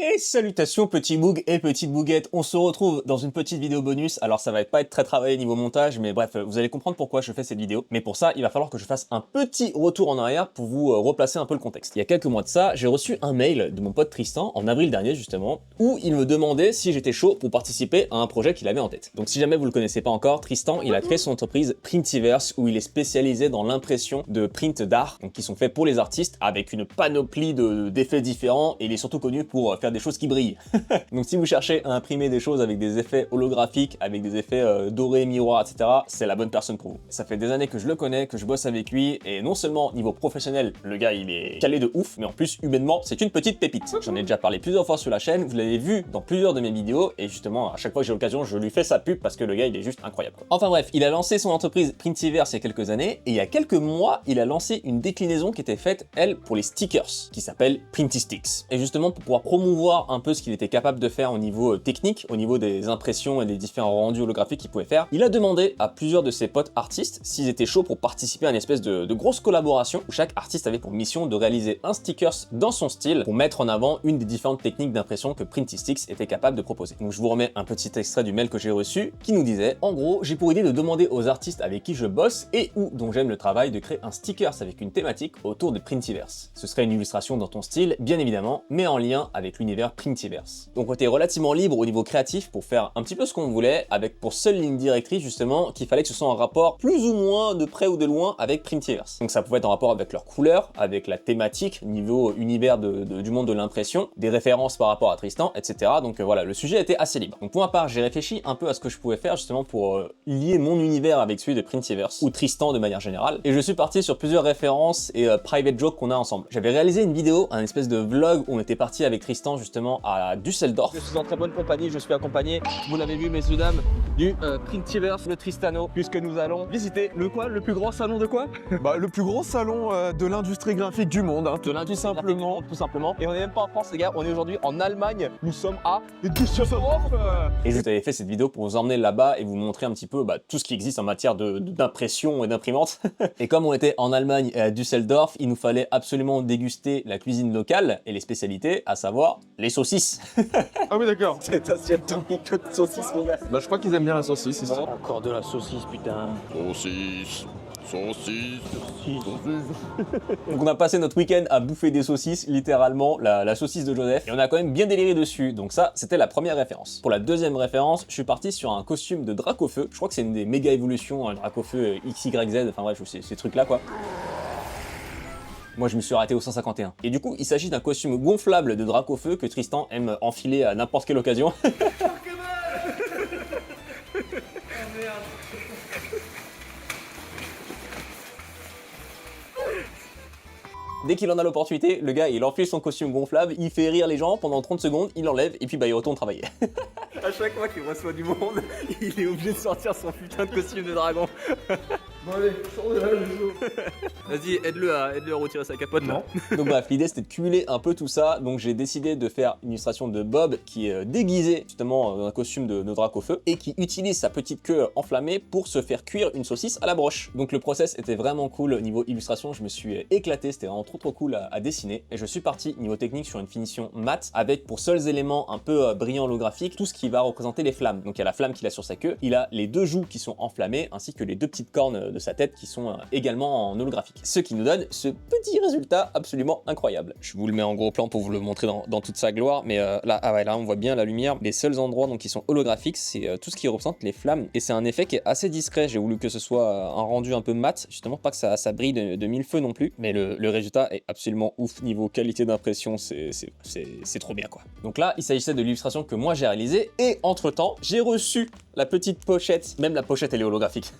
Et salutations petits bougs et petites bouguettes, on se retrouve dans une petite vidéo bonus. Alors ça va pas être très travaillé niveau montage, mais bref, vous allez comprendre pourquoi je fais cette vidéo. Mais pour ça, il va falloir que je fasse un petit retour en arrière pour vous replacer un peu le contexte. Il y a quelques mois de ça, j'ai reçu un mail de mon pote Tristan, en avril dernier justement, où il me demandait si j'étais chaud pour participer à un projet qu'il avait en tête. Donc si jamais vous le connaissez pas encore, Tristan, il a créé son entreprise Printiverse, où il est spécialisé dans l'impression de prints d'art, donc qui sont faits pour les artistes, avec une panoplie d'effets différents, et il est surtout connu pour faire des choses qui brillent. Donc si vous cherchez à imprimer des choses avec des effets holographiques, avec des effets dorés, miroirs, etc., c'est la bonne personne pour vous. Ça fait des années que je le connais, que je bosse avec lui, et non seulement niveau professionnel, le gars il est calé de ouf, mais en plus humainement, c'est une petite pépite. J'en ai déjà parlé plusieurs fois sur la chaîne, vous l'avez vu dans plusieurs de mes vidéos, et justement à chaque fois que j'ai l'occasion, je lui fais sa pub parce que le gars il est juste incroyable. Enfin bref, il a lancé son entreprise Printiverse il y a quelques années, et il y a quelques mois, il a lancé une déclinaison qui était faite, elle, pour les stickers, qui s'appelle Printistics. Et justement, pour pouvoir promouvoir un peu ce qu'il était capable de faire au niveau technique, au niveau des impressions et des différents rendus holographiques qu'il pouvait faire, il a demandé à plusieurs de ses potes artistes s'ils étaient chauds pour participer à une espèce de grosse collaboration où chaque artiste avait pour mission de réaliser un stickers dans son style pour mettre en avant une des différentes techniques d'impression que Printistics était capable de proposer. Donc je vous remets un petit extrait du mail que j'ai reçu qui nous disait: en gros, j'ai pour idée de demander aux artistes avec qui je bosse et ou dont j'aime le travail de créer un stickers avec une thématique autour de Printiverse. Ce serait une illustration dans ton style, bien évidemment, mais en lien avec l'univers Printiverse. Donc on était relativement libre au niveau créatif pour faire un petit peu ce qu'on voulait, avec pour seule ligne directrice justement qu'il fallait que ce soit en rapport plus ou moins de près ou de loin avec Printiverse. Donc ça pouvait être en rapport avec leur couleur, avec la thématique, niveau univers du monde de l'impression, des références par rapport à Tristan, etc. Donc voilà, le sujet était assez libre. Donc pour ma part, j'ai réfléchi un peu à ce que je pouvais faire justement pour lier mon univers avec celui de Printiverse, ou Tristan de manière générale, et je suis parti sur plusieurs références et private jokes qu'on a ensemble. J'avais réalisé une vidéo, un espèce de vlog où on était parti avec Tristan justement à Düsseldorf. Je suis en très bonne compagnie, je suis accompagné, vous l'avez vu messieurs dames, du Printiverse, le Tristano, puisque nous allons visiter le quoi? Le plus grand salon de quoi? Bah, le plus grand salon de l'industrie graphique du monde, hein, De l'industrie simplement, tout simplement. Et on est même pas en France les gars, on est aujourd'hui en Allemagne, nous sommes à Düsseldorf. Et je vous avais fait cette vidéo pour vous emmener là-bas et vous montrer un petit peu tout ce qui existe en matière d'impression et d'imprimante. Et comme on était en Allemagne et à Düsseldorf, il nous fallait absolument déguster la cuisine locale et les spécialités, à savoir les saucisses. Ah oui, d'accord. Cette assiette que de saucisses, mon gars. Bah, je crois qu'ils aiment bien la saucisse ici. Encore de la saucisse, putain. Saucisse, saucisse, saucisse. Donc on a passé notre week-end à bouffer des saucisses, littéralement la saucisse de Joseph, et on a quand même bien déliré dessus, donc ça c'était la première référence. Pour la deuxième référence, je suis parti sur un costume de Dracofeu, je crois que c'est une des méga évolutions, un Dracofeu XYZ, enfin bref, ces trucs là quoi. Moi je me suis arrêté au 151. Et du coup il s'agit d'un costume gonflable de Dracofeu que Tristan aime enfiler à n'importe quelle occasion. Dès qu'il en a l'opportunité, le gars il enfile son costume gonflable, il fait rire les gens pendant 30 secondes, il l'enlève et puis bah il retourne travailler. À chaque fois qu'il reçoit du monde, il est obligé de sortir son putain de costume de dragon. Bon allez, sors de là, Vas-y, aide-le à retirer sa capote là. Donc bref, l'idée c'était de cumuler un peu tout ça, donc j'ai décidé de faire une illustration de Bob qui est déguisé justement dans un costume de Dracofeu et qui utilise sa petite queue enflammée pour se faire cuire une saucisse à la broche. Donc le process était vraiment cool au niveau illustration, je me suis éclaté, c'était vraiment trop cool à dessiner et je suis parti niveau technique sur une finition mat avec pour seuls éléments un peu brillants holographiques tout ce qui va représenter les flammes. Donc il y a la flamme qu'il a sur sa queue, il a les deux joues qui sont enflammées ainsi que les deux petites cornes de sa tête qui sont également en holographique. Ce qui nous donne ce petit résultat absolument incroyable. Je vous le mets en gros plan pour vous le montrer dans toute sa gloire, mais là, là on voit bien la lumière. Les seuls endroits donc qui sont holographiques, c'est tout ce qui représente les flammes et c'est un effet qui est assez discret. J'ai voulu que ce soit un rendu un peu mat, justement pas que ça brille de mille feux non plus, mais le résultat est absolument ouf niveau qualité d'impression, c'est trop bien quoi. Donc là, il s'agissait de l'illustration que moi j'ai réalisée et entre temps, j'ai reçu la petite pochette, même la pochette elle est holographique.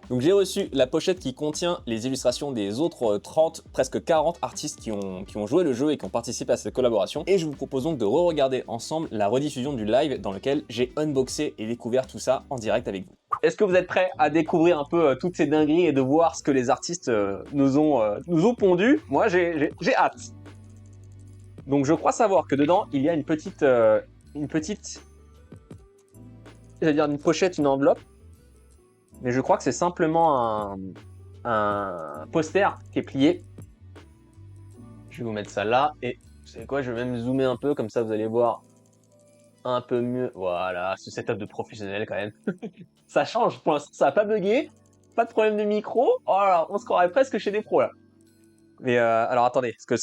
Donc j'ai reçu la pochette qui contient les illustrations des autres 30, presque 40 artistes qui ont joué le jeu et qui ont participé à cette collaboration. Et je vous propose donc de re-regarder ensemble la rediffusion du live dans lequel j'ai unboxé et découvert tout ça en direct avec vous. Est-ce que vous êtes prêts à découvrir un peu toutes ces dingueries et de voir ce que les artistes nous ont pondu? Moi j'ai hâte. Donc je crois savoir que dedans il y a une petite j'allais dire une pochette, une enveloppe, mais je crois que c'est simplement un poster qui est plié. Je vais vous mettre ça là et Vous savez quoi, je vais même zoomer un peu, comme ça vous allez voir un peu mieux. Voilà, ce setup de professionnel quand même. Ça change, pour l'instant ça a pas bugué, pas de problème de micro. Oh là là, on se croirait presque chez des pros là. Mais alors attendez, parce que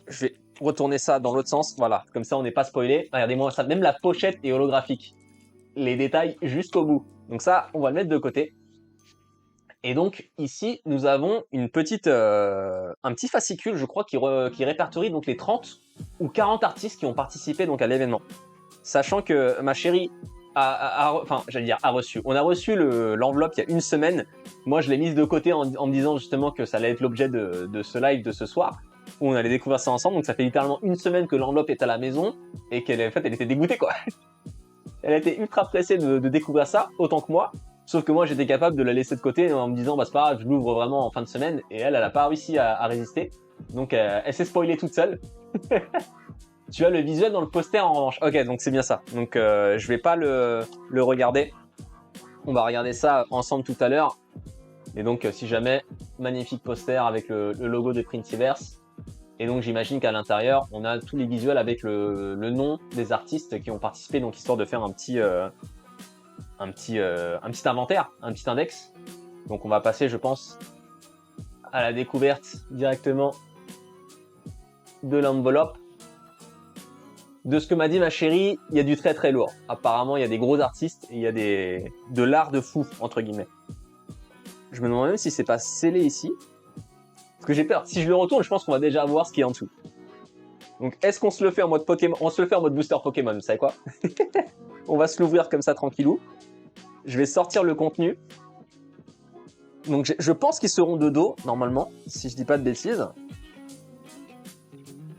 je vais retourner ça dans l'autre sens, voilà, comme ça on n'est pas spoilé. Regardez-moi ça, même la pochette est holographique. Les détails jusqu'au bout. Donc ça, on va le mettre de côté. Et donc ici, nous avons une petite, un petit fascicule, je crois, qui répertorie donc les 30 ou 40 artistes qui ont participé donc à l'événement. Sachant que ma chérie enfin, j'allais dire a reçu. On a reçu l'enveloppe il y a une semaine. Moi, je l'ai mise de côté en me disant justement que ça allait être l'objet de ce live de ce soir, où on allait découvrir ça ensemble. Donc ça fait littéralement une semaine que l'enveloppe est à la maison et qu'elle, en fait, elle était dégoûtée quoi. Elle était ultra pressée de découvrir ça, autant que moi. Sauf que moi, j'étais capable de la laisser de côté en me disant, bah c'est pas grave, je l'ouvre vraiment en fin de semaine. Et elle a pas réussi à résister. Donc elle s'est spoilée toute seule. Tu as le visuel dans le poster en revanche. Ok, donc c'est bien ça. Donc je vais pas le regarder. On va regarder ça ensemble tout à l'heure. Et donc si jamais, magnifique poster avec le logo de Printiverse. Et donc j'imagine qu'à l'intérieur, on a tous les visuels avec le nom des artistes qui ont participé, donc histoire de faire un petit inventaire, un petit index. Donc on va passer, je pense, à la découverte directement de l'enveloppe. De ce que m'a dit ma chérie, il y a du très très lourd. Apparemment, il y a des gros artistes et il y a de l'art de fou, entre guillemets. Je me demande même si c'est pas scellé ici. Parce que j'ai peur. Si je le retourne, je pense qu'on va déjà voir ce qui est en dessous. Donc, est-ce qu'on se le fait en mode Pokémon? On se le fait en mode booster Pokémon, vous savez quoi? On va se l'ouvrir comme ça, tranquillou. Je vais sortir le contenu. Donc, je pense qu'ils seront de dos, normalement, si je dis pas de bêtises.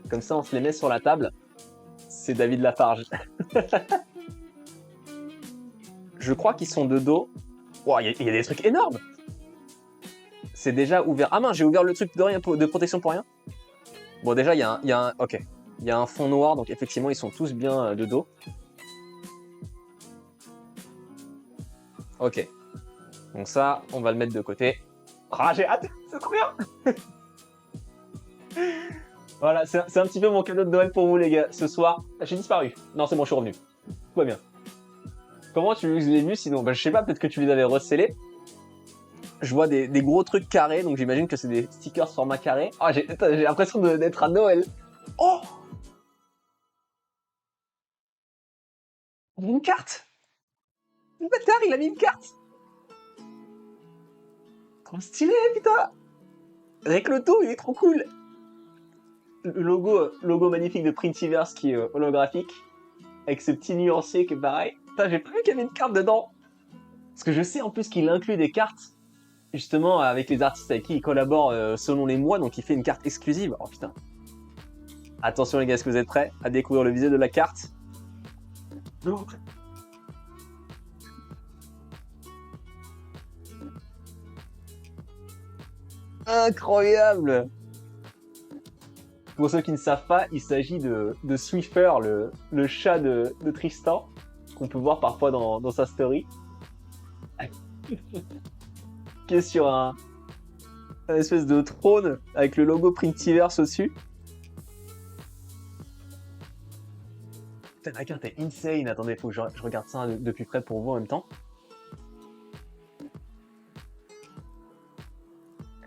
Comme ça, on se les met sur la table. C'est David Lafarge. Je crois qu'ils sont de dos. Wow, il y a des trucs énormes. C'est déjà ouvert. Ah mince, j'ai ouvert le truc de rien de protection pour rien. Bon, déjà, il y a un... Ok. Il y a un fond noir, donc effectivement, ils sont tous bien de dos. Ok. Donc ça, on va le mettre de côté. Ah, j'ai hâte. C'est trop bien. Voilà, c'est un petit peu mon cadeau de Noël pour vous, les gars. Ce soir, j'ai disparu. Non, c'est bon, je suis revenu. Tout va bien. Comment tu veux que je les ai vus sinon? Bah, je sais pas, peut-être que tu les avais recellés. Je vois des gros trucs carrés, donc j'imagine que c'est des stickers format carré. Ah, j'ai l'impression d'être à Noël. Oh! Il y a une carte! Le bâtard, il a mis une carte! Trop stylé, putain! Avec le tout, il est trop cool! Le logo magnifique de Printiverse qui est holographique, avec ce petit nuancier qui est pareil. Putain, j'ai pas vu qu'il y avait une carte dedans! Parce que je sais en plus qu'il inclut des cartes, justement, avec les artistes avec qui il collabore selon les mois, donc il fait une carte exclusive. Oh putain! Attention les gars, est-ce que vous êtes prêts à découvrir le visuel de la carte? Incroyable! Pour ceux qui ne savent pas, il s'agit de Swiffer, le chat de Tristan, qu'on peut voir parfois dans sa story. Qui est sur un espèce de trône avec le logo Printiverse au-dessus. Putain, la carte est insane. Attendez, faut que je regarde ça de plus près pour vous en même temps.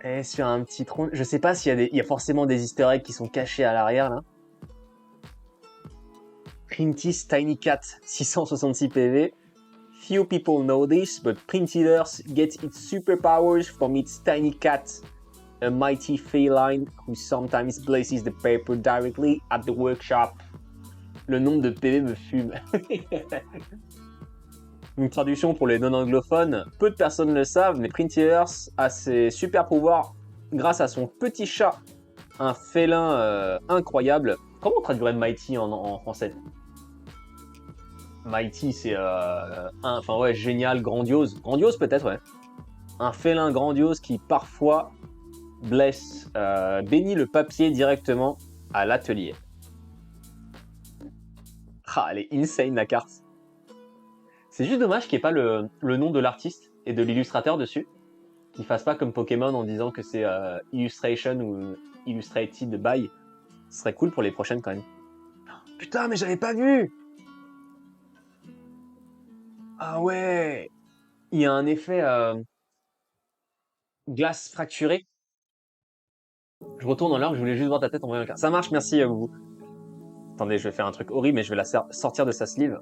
Et sur un petit trône, je sais pas s'il y a il y a forcément des easter eggs qui sont cachés à l'arrière là. Printis Tiny Cat 666 PV. Few people know this, but Printiverse gets its superpowers from its tiny cat, a mighty feline who sometimes places the paper directly at the workshop. Le nombre de PV me fume. Une traduction pour les non-anglophones, peu de personnes le savent, mais Printiverse a ses super pouvoirs grâce à son petit chat, un félin incroyable. Comment on traduirait Mighty en français? Mighty, c'est enfin ouais, génial, grandiose. Grandiose peut-être, ouais. Un félin grandiose qui parfois bénit le papier directement à l'atelier. Ah, elle est insane la carte. C'est juste dommage qu'il n'y ait pas le nom de l'artiste et de l'illustrateur dessus. Qu'il fasse pas comme Pokémon en disant que c'est Illustration ou Illustrated by. Ce serait cool pour les prochaines quand même. Putain, mais j'avais pas vu! Ah ouais! Il y a un effet glace fracturée. Je retourne en l'air, je voulais juste voir ta tête en voyant un quart. Ça marche, merci à vous. Attendez, je vais faire un truc horrible, mais je vais la sortir de sa sleeve.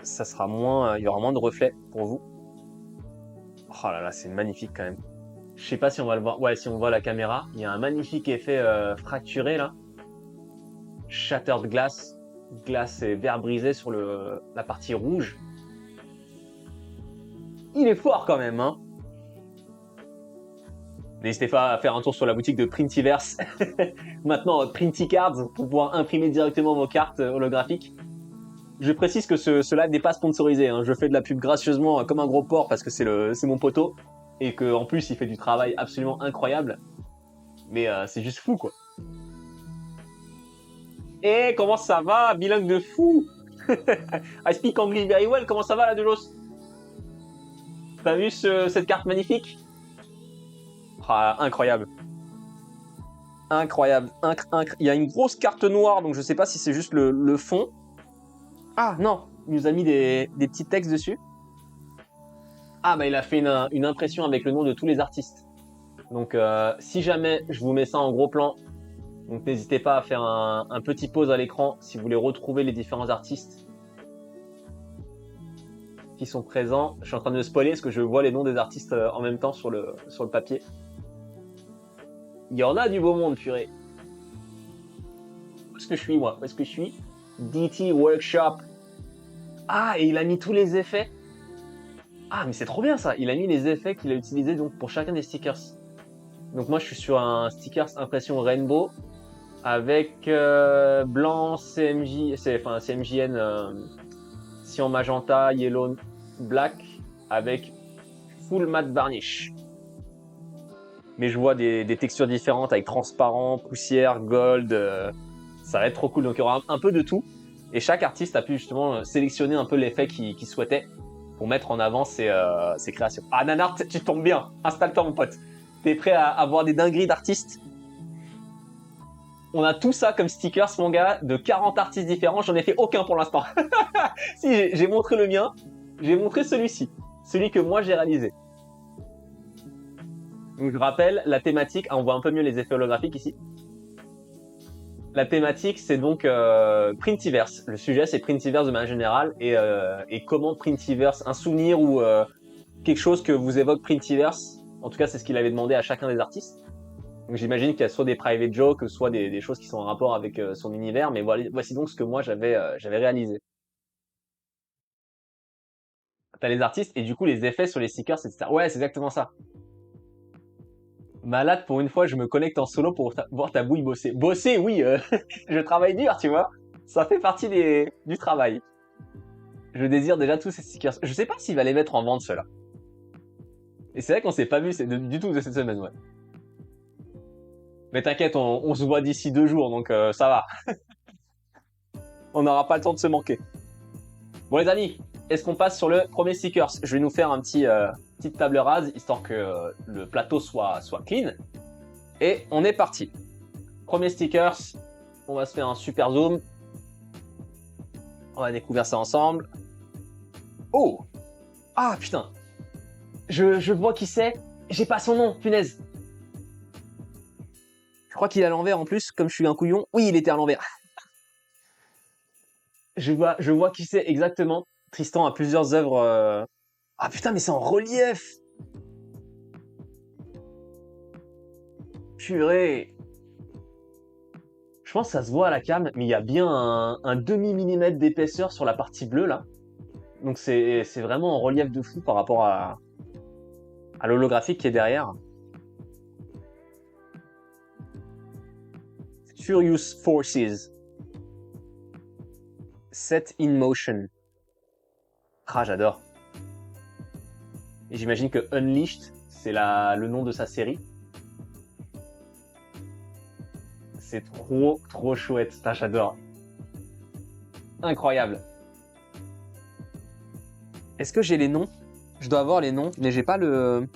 Ça sera moins, il y aura moins de reflets pour vous. Oh là là, c'est magnifique quand même. Je sais pas si on va le voir. Ouais, si on voit la caméra, il y a un magnifique effet fracturé là. Shattered glass. Glace et verre brisé sur la partie rouge. Il est fort quand même, hein. N'hésitez pas à faire un tour sur la boutique de Printiverse. Maintenant, Printicards pour pouvoir imprimer directement vos cartes holographiques. Je précise que cela n'est pas sponsorisé. Hein. Je fais de la pub gracieusement comme un gros porc parce que c'est mon poteau. Et qu'en plus, il fait du travail absolument incroyable. Mais c'est juste fou, quoi. Eh, comment ça va? Bilingue de fou. I speak English very well. Comment ça va, la Delos? T'as vu cette carte magnifique? Ah, incroyable. Incroyable. Il y a une grosse carte noire, donc je sais pas si c'est juste le fond. Ah non, il nous a mis des petits textes dessus. Ah bah il a fait une impression avec le nom de tous les artistes. Donc si jamais je vous mets ça en gros plan, donc n'hésitez pas à faire un petit pause à l'écran si vous voulez retrouver les différents artistes qui sont présents. Je suis en train de me spoiler parce que je vois les noms des artistes en même temps sur le papier. Il y en a du beau monde, purée. Où est-ce que je suis, moi? Où est-ce que je suis? DT Workshop. Ah, et il a mis tous les effets. Ah, mais c'est trop bien ça. Il a mis les effets qu'il a utilisés donc, pour chacun des stickers. Donc moi, je suis sur un stickers impression Rainbow avec blanc, CMJN, cyan magenta, yellow, black avec full matte varnish. Mais je vois des textures différentes avec transparent, poussière, gold. Ça va être trop cool. Donc il y aura un peu de tout. Et chaque artiste a pu justement sélectionner un peu l'effet qu'il souhaitait pour mettre en avant ses créations. Ah Nanart, tu tombes bien. Installe-toi mon pote. T'es prêt à avoir des dingueries d'artistes? On a tout ça comme stickers, mon gars, de 40 artistes différents. J'en ai fait aucun pour l'instant. Si, j'ai montré le mien. J'ai montré celui-ci. Celui que moi j'ai réalisé. Donc je rappelle, la thématique, on voit un peu mieux les effets holographiques ici. La thématique, c'est donc Printiverse. Le sujet, c'est Printiverse de manière générale et comment Printiverse, un souvenir ou quelque chose que vous évoque Printiverse. En tout cas, c'est ce qu'il avait demandé à chacun des artistes. Donc j'imagine qu'il y a soit des private jokes, soit des choses qui sont en rapport avec son univers. Mais voici donc ce que moi j'avais réalisé. T'as les artistes et du coup les effets sur les stickers, etc. Ouais, c'est exactement ça. Malade, pour une fois, je me connecte en solo pour voir ta bouille bosser. Bosser, oui, je travaille dur, tu vois. Ça fait partie du travail. Je désire déjà tous ces stickers. Je sais pas s'il va les mettre en vente, ceux-là. Et c'est vrai qu'on s'est pas vu du tout de cette semaine, ouais. Mais t'inquiète, on se voit d'ici 2 jours, donc ça va. On n'aura pas le temps de se manquer. Bon les amis, est-ce qu'on passe sur le premier stickers? Je vais nous faire un petite table rase, histoire que le plateau soit clean. Et on est parti. Premier stickers, on va se faire un super zoom. On va découvrir ça ensemble. Oh! Ah putain! Je vois qui c'est. J'ai pas son nom, punaise. Je crois qu'il est à l'envers en plus, comme je suis un couillon. Oui, il était à l'envers. Je vois qui c'est exactement. Tristan a plusieurs œuvres. Ah putain, mais c'est en relief! Purée! Je pense que ça se voit à la cam, mais il y a bien un demi-millimètre d'épaisseur sur la partie bleue là. Donc c'est vraiment en relief de fou par rapport à l'holographique qui est derrière. Furious Forces. Set in Motion. Ah, j'adore. Et j'imagine que Unleashed, c'est le nom de sa série. C'est trop chouette. Ah, j'adore. Incroyable. Est-ce que j'ai les noms? Je dois avoir les noms, mais j'ai pas le...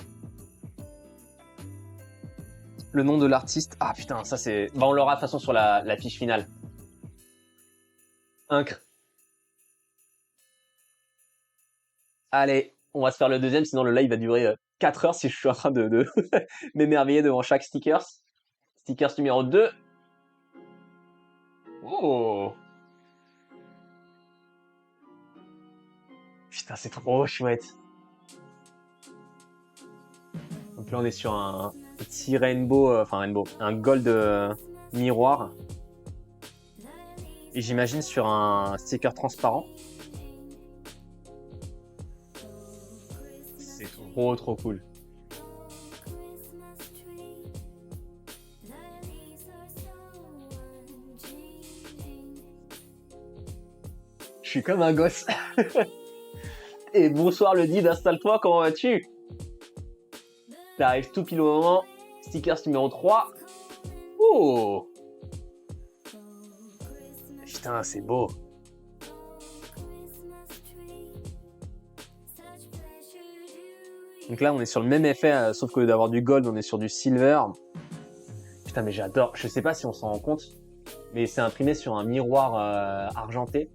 Le nom de l'artiste. Ah putain, ça c'est... Bah on l'aura de toute façon sur la fiche finale. Incre. Allez, on va se faire le deuxième, sinon le live va durer 4 heures si je suis en train de m'émerveiller devant chaque stickers. Stickers numéro 2. Oh! Putain, c'est trop chouette. Donc là, on est sur un petit rainbow, un gold miroir. Et j'imagine sur un sticker transparent. C'est trop cool. Je suis comme un gosse. Et bonsoir le Did, installe-toi, comment vas-tu? T'arrives tout pile au moment. Stickers numéro 3. Oh! Putain, c'est beau. Donc là, on est sur le même effet, sauf que d'avoir du gold, on est sur du silver. Putain, mais j'adore. Je sais pas si on s'en rend compte, mais c'est imprimé sur un miroir argenté.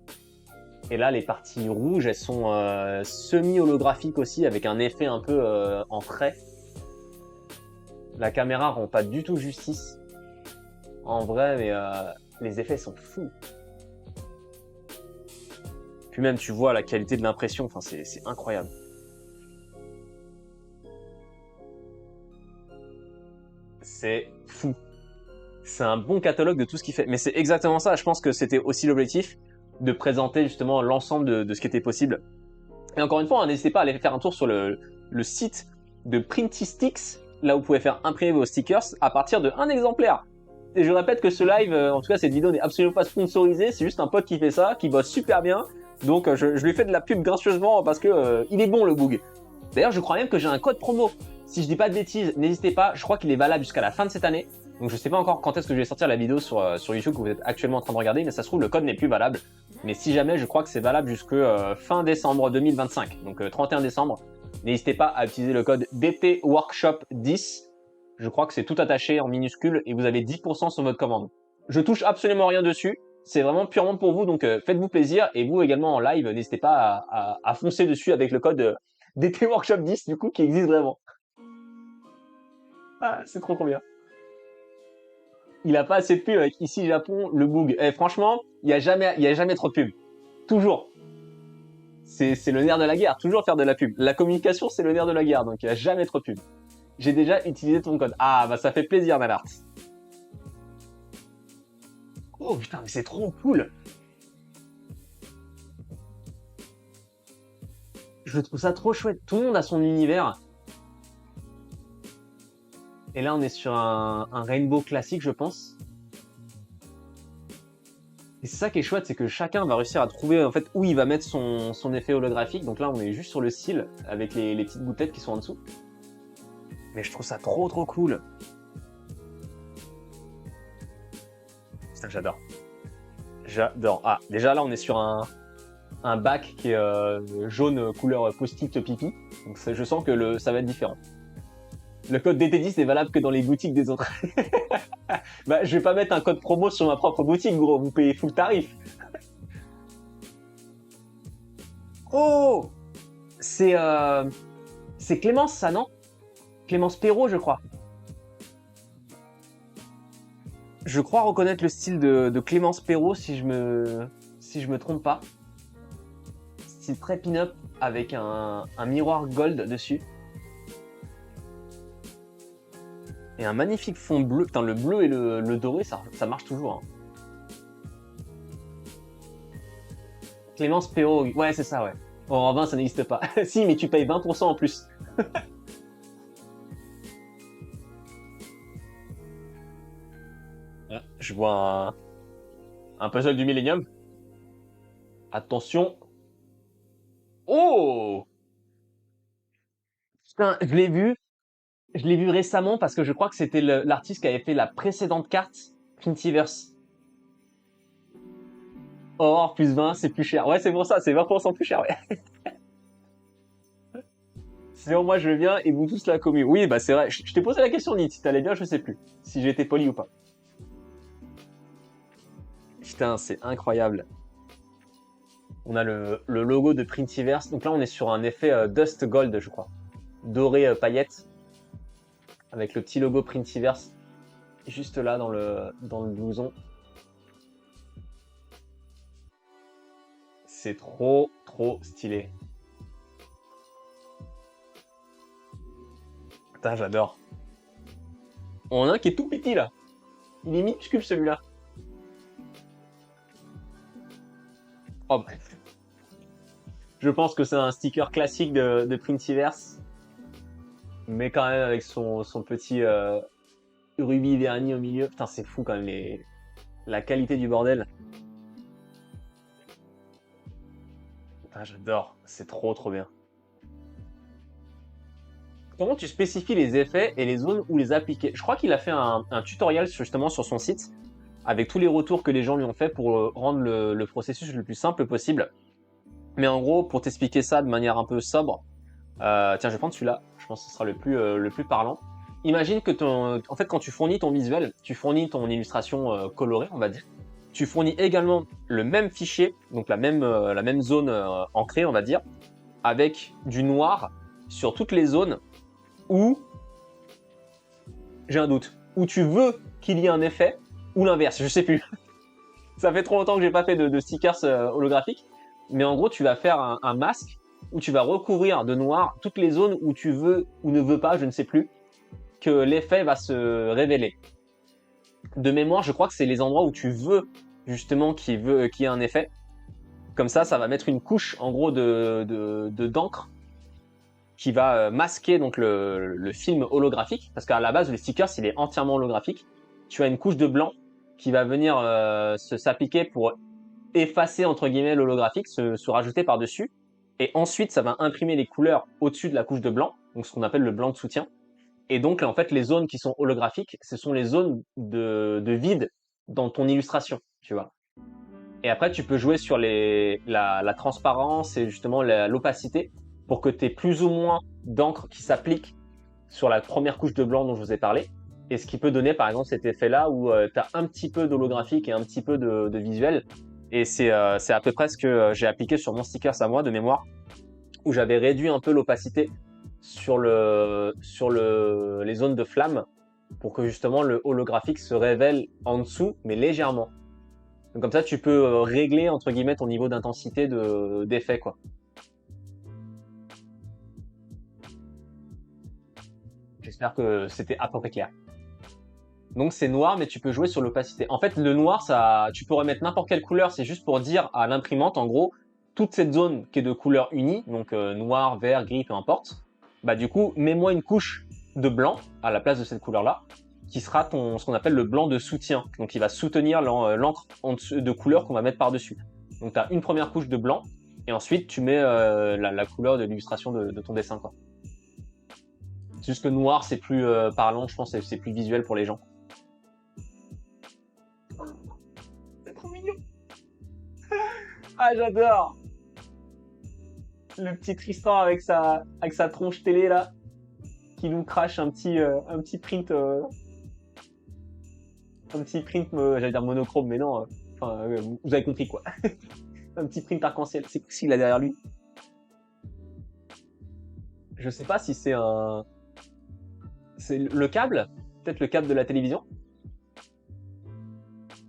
Et là, les parties rouges, elles sont semi-holographiques aussi, avec un effet un peu en trait. La caméra rend pas du tout justice, en vrai, mais les effets sont fous. Puis même, tu vois la qualité de l'impression, enfin, c'est incroyable. C'est fou. C'est un bon catalogue de tout ce qu'il fait. Mais c'est exactement ça, je pense que c'était aussi l'objectif, de présenter justement l'ensemble de ce qui était possible. Et encore une fois, hein, n'hésitez pas à aller faire un tour sur le site de Printistics, là où vous pouvez faire imprimer vos stickers à partir de un exemplaire. Et je répète que ce live, en tout cas cette vidéo n'est absolument pas sponsorisée, c'est juste un pote qui fait ça, qui bosse super bien. Donc je lui fais de la pub gracieusement parce que il est bon le boog. D'ailleurs, je crois même que j'ai un code promo. Si je dis pas de bêtises, n'hésitez pas, je crois qu'il est valable jusqu'à la fin de cette année. Donc je sais pas encore quand est-ce que je vais sortir la vidéo sur YouTube que vous êtes actuellement en train de regarder, mais ça se trouve le code n'est plus valable. Mais si jamais, je crois que c'est valable jusque fin décembre 2025, donc 31 décembre. N'hésitez pas à utiliser le code DTWorkshop10. Je crois que c'est tout attaché en minuscule et vous avez 10% sur votre commande. Je touche absolument rien dessus, c'est vraiment purement pour vous, donc faites-vous plaisir. Et vous également en live, n'hésitez pas à foncer dessus avec le code DTWorkshop10 du coup qui existe vraiment. Ah, c'est trop bien. Il a pas assez de pub avec ici Japon, le boog. Et franchement, il y a jamais trop de pub. Toujours. C'est le nerf de la guerre, toujours faire de la pub. La communication, c'est le nerf de la guerre, donc il y a jamais trop de pub. J'ai déjà utilisé ton code. Ah, bah ça fait plaisir, Nalart. Oh putain, mais c'est trop cool. Je trouve ça trop chouette. Tout le monde a son univers. Et là, on est sur un rainbow classique, je pense. Et c'est ça qui est chouette, c'est que chacun va réussir à trouver en fait où il va mettre son effet holographique. Donc là, on est juste sur le cil avec les petites gouttelettes qui sont en dessous. Mais je trouve ça trop cool. Putain, j'adore. J'adore. Ah, déjà là, on est sur un bac qui est jaune couleur post-it pipi. Donc je sens que ça va être différent. Le code DT10 n'est valable que dans les boutiques des autres. Bah, je vais pas mettre un code promo sur ma propre boutique, gros. Vous payez full tarif. Oh, c'est Clémence, ça, non? Clémence Perrault, je crois. Je crois reconnaître le style de Clémence Perrault, si je me trompe pas. Style très pin-up avec un miroir gold dessus. Et un magnifique fond bleu. Putain, le bleu et le doré, ça marche toujours. Hein. Clémence Perrault, ouais, c'est ça, ouais. En 20, ça n'existe pas. Si, mais tu payes 20% en plus. Là, je vois un puzzle du Millennium. Attention. Oh! Putain, je l'ai vu. Je l'ai vu récemment parce que je crois que c'était l'artiste qui avait fait la précédente carte, Printiverse. Or, plus 20, c'est plus cher. Ouais, c'est pour ça, c'est 20% plus cher, ouais. Sinon, moi, je viens et vous tous la commu. Oui, bah c'est vrai. Je t'ai posé la question, Nid. Si t'allais bien, je sais plus. Si j'ai été poli ou pas. Putain, c'est incroyable. On a le logo de Printiverse. Donc là, on est sur un effet Dust Gold, je crois. Doré paillette. Avec le petit logo Printiverse. Juste là, dans le blouson. C'est trop stylé. Putain, j'adore. On en a un qui est tout petit là. Il est minuscule celui-là. Oh bref. Je pense que c'est un sticker classique de Printiverse. Mais quand même avec son petit rubis vernis au milieu. Putain, c'est fou quand même la qualité du bordel. Putain, j'adore. C'est trop bien. Comment tu spécifies les effets et les zones où les appliquer? Je crois qu'il a fait un tutoriel justement sur son site avec tous les retours que les gens lui ont fait pour rendre le processus le plus simple possible. Mais en gros, pour t'expliquer ça de manière un peu sobre, tiens, je vais prendre celui-là. Je pense que ce sera le plus parlant. Imagine que en fait, quand tu fournis ton visuel, tu fournis ton illustration colorée, on va dire. Tu fournis également le même fichier, donc la même zone ancrée, on va dire, avec du noir sur toutes les zones où, j'ai un doute, où tu veux qu'il y ait un effet, ou l'inverse, je sais plus. Ça fait trop longtemps que j'ai pas fait de stickers holographiques, mais en gros, tu vas faire un masque où tu vas recouvrir de noir toutes les zones où tu veux ou ne veux pas, je ne sais plus, que l'effet va se révéler. De mémoire, je crois que c'est les endroits où tu veux justement qu'il y ait un effet. Comme ça va mettre une couche en gros d'encre qui va masquer donc le film holographique, parce qu'à la base le sticker il est entièrement holographique. Tu as une couche de blanc qui va venir s'appliquer pour effacer entre guillemets l'holographique, se rajouter par dessus, et ensuite ça va imprimer les couleurs au-dessus de la couche de blanc, donc ce qu'on appelle le blanc de soutien. Et donc en fait les zones qui sont holographiques, ce sont les zones de vide dans ton illustration, tu vois. Et après tu peux jouer sur la transparence et justement l'opacité pour que tu aies plus ou moins d'encre qui s'applique sur la première couche de blanc dont je vous ai parlé. Et ce qui peut donner par exemple cet effet-là où tu as un petit peu d'holographique et un petit peu de visuel. Et c'est à peu près ce que j'ai appliqué sur mon stickers à moi de mémoire, où j'avais réduit un peu l'opacité sur les zones de flamme pour que justement le holographique se révèle en dessous, mais légèrement. Donc comme ça, tu peux régler entre guillemets ton niveau d'intensité d'effet, quoi. J'espère que c'était à peu près clair. Donc c'est noir, mais tu peux jouer sur l'opacité. En fait, le noir, tu peux remettre n'importe quelle couleur. C'est juste pour dire à l'imprimante, en gros, toute cette zone qui est de couleur unie, donc noir, vert, gris, peu importe. Bah du coup, mets-moi une couche de blanc à la place de cette couleur-là, qui sera ce qu'on appelle le blanc de soutien. Donc il va soutenir l'encre de couleur qu'on va mettre par-dessus. Donc tu as une première couche de blanc, et ensuite tu mets la couleur de l'illustration de ton dessin, quoi. C'est juste que noir, c'est plus parlant, je pense, c'est plus visuel pour les gens. C'est trop mignon. Ah, j'adore. Le petit Tristan avec sa tronche télé là, qui nous crache un petit print, j'allais dire monochrome, mais non. Vous avez compris quoi. Un petit print arc-en-ciel. C'est quoi s'il a derrière lui? Je sais pas si c'est c'est le câble, peut-être le câble de la télévision.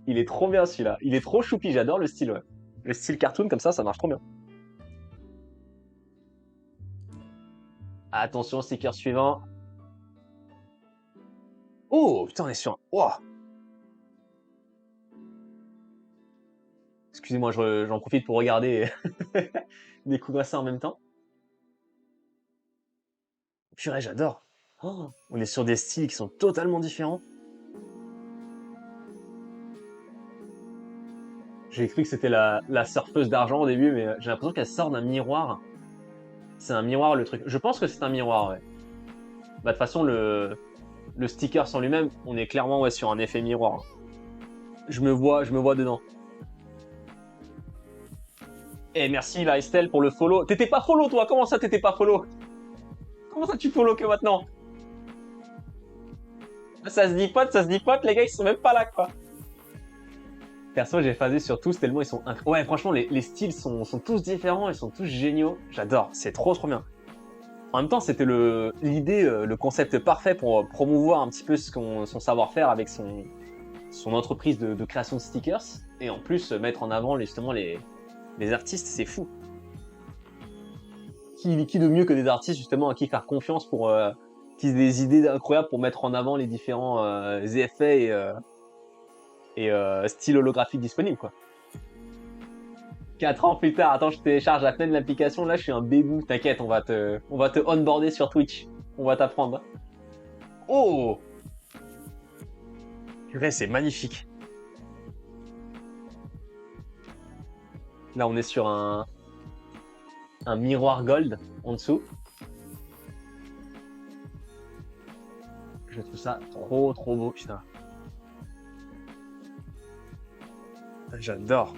Il est trop bien celui-là. Il est trop choupi, j'adore le style, ouais. Le style cartoon comme ça marche trop bien. Attention, sticker suivant. Oh, putain, on est sur un... Wow. Excusez-moi, j'en profite pour regarder et découvrir ça en même temps. Purée, j'adore. Oh, on est sur des styles qui sont totalement différents. J'ai cru que c'était la surfeuse d'argent au début, mais j'ai l'impression qu'elle sort d'un miroir. C'est un miroir le truc. Je pense que c'est un miroir, ouais. Bah de toute façon, le sticker sans lui-même, on est clairement ouais, sur un effet miroir. Je me vois dedans. Et merci la Estelle pour le follow. T'étais pas follow toi? Comment ça t'étais pas follow? Comment ça tu follow que maintenant? Ça se dit pote, les gars, ils sont même pas là, quoi. Perso, j'ai phasé sur tous tellement ils sont ouais, franchement, les styles sont tous différents, ils sont tous géniaux. J'adore, c'est trop bien. En même temps, c'était l'idée, le concept parfait pour promouvoir un petit peu son savoir-faire avec son entreprise de création de stickers. Et en plus, mettre en avant justement les artistes, c'est fou. Qui de mieux que des artistes justement à qui faire confiance pour qu'ils aient des idées incroyables pour mettre en avant les différents effets et styles holographiques disponibles, quoi. 4 ans plus tard, attends, je télécharge à peine l'application, là je suis un bébou, t'inquiète, on va te onboarder sur Twitch. On va t'apprendre. Oh! Purée, c'est magnifique. Là on est sur un miroir gold en dessous. Je trouve ça trop beau, putain. J'adore.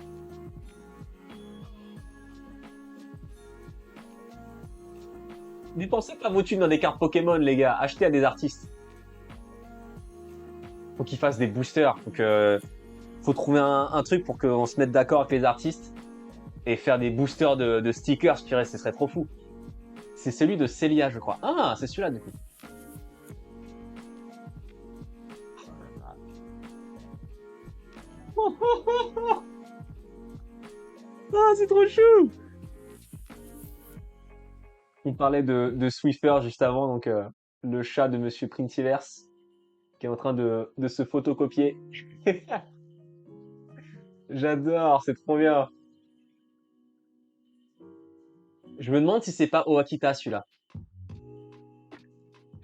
Dépensez pas vos thunes dans des cartes Pokémon, les gars. Achetez à des artistes. Faut qu'ils fassent des boosters. Faut trouver un truc pour qu'on se mette d'accord avec les artistes et faire des boosters de stickers. Je dirais, ce serait trop fou. C'est celui de Célia, je crois. Ah, c'est celui-là, du coup. Ah, c'est trop chou! On parlait de Swiffer juste avant, donc le chat de Monsieur Printiverse, qui est en train de se photocopier. J'adore, c'est trop bien. Je me demande si c'est pas Oakita celui-là.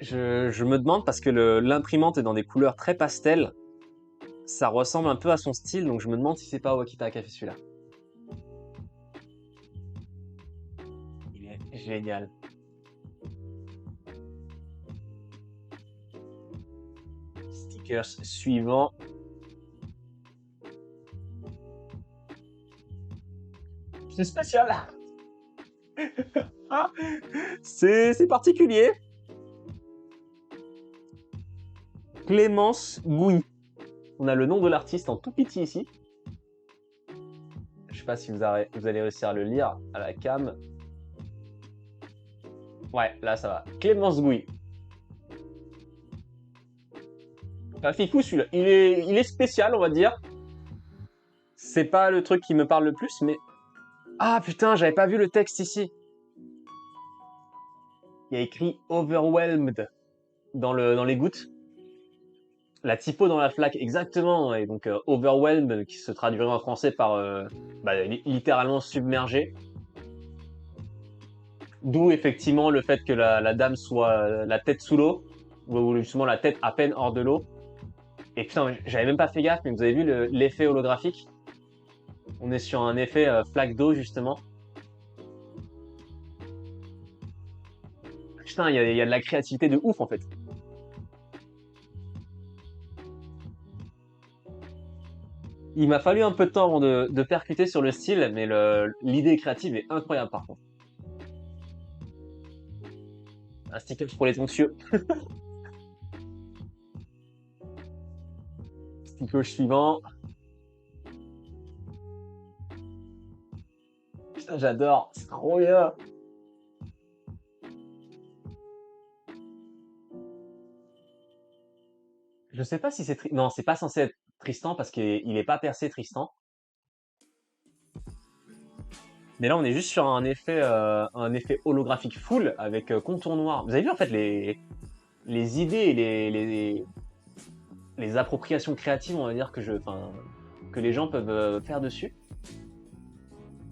Je me demande parce que l'imprimante est dans des couleurs très pastel. Ça ressemble un peu à son style, donc je me demande si c'est pas Oakita qui a fait celui-là. Il est génial. Stickers suivant. C'est spécial. Ah, c'est particulier. Clémence Gouy. On a le nom de l'artiste en tout petit ici. Je sais pas si vous allez réussir à le lire à la cam. Ouais, là ça va. Clémence Gouy. Enfin, fifou celui-là. Il est spécial, on va dire. C'est pas le truc qui me parle le plus, mais... Ah putain, j'avais pas vu le texte ici. Il y a écrit « Overwhelmed » dans les gouttes. La typo dans la flaque, exactement. Et donc « Overwhelmed » qui se traduirait en français par littéralement « submergé ». D'où effectivement le fait que la dame soit la tête sous l'eau, ou justement la tête à peine hors de l'eau. Et putain, j'avais même pas fait gaffe, mais vous avez vu l'effet holographique? On est sur un effet flaque d'eau, justement. Putain, il y a de la créativité de ouf, en fait. Il m'a fallu un peu de temps avant de percuter sur le style, mais l'idée créative est incroyable, par contre. Un sticker pour les anxieux. Sticker suivant. Putain, j'adore, c'est trop bien. Je sais pas si c'est... Non, c'est pas censé être Tristan parce qu'il est pas percé Tristan. Mais là, on est juste sur un effet holographique full avec contour noir. Vous avez vu en fait les idées et les appropriations créatives, on va dire, que les gens peuvent faire dessus.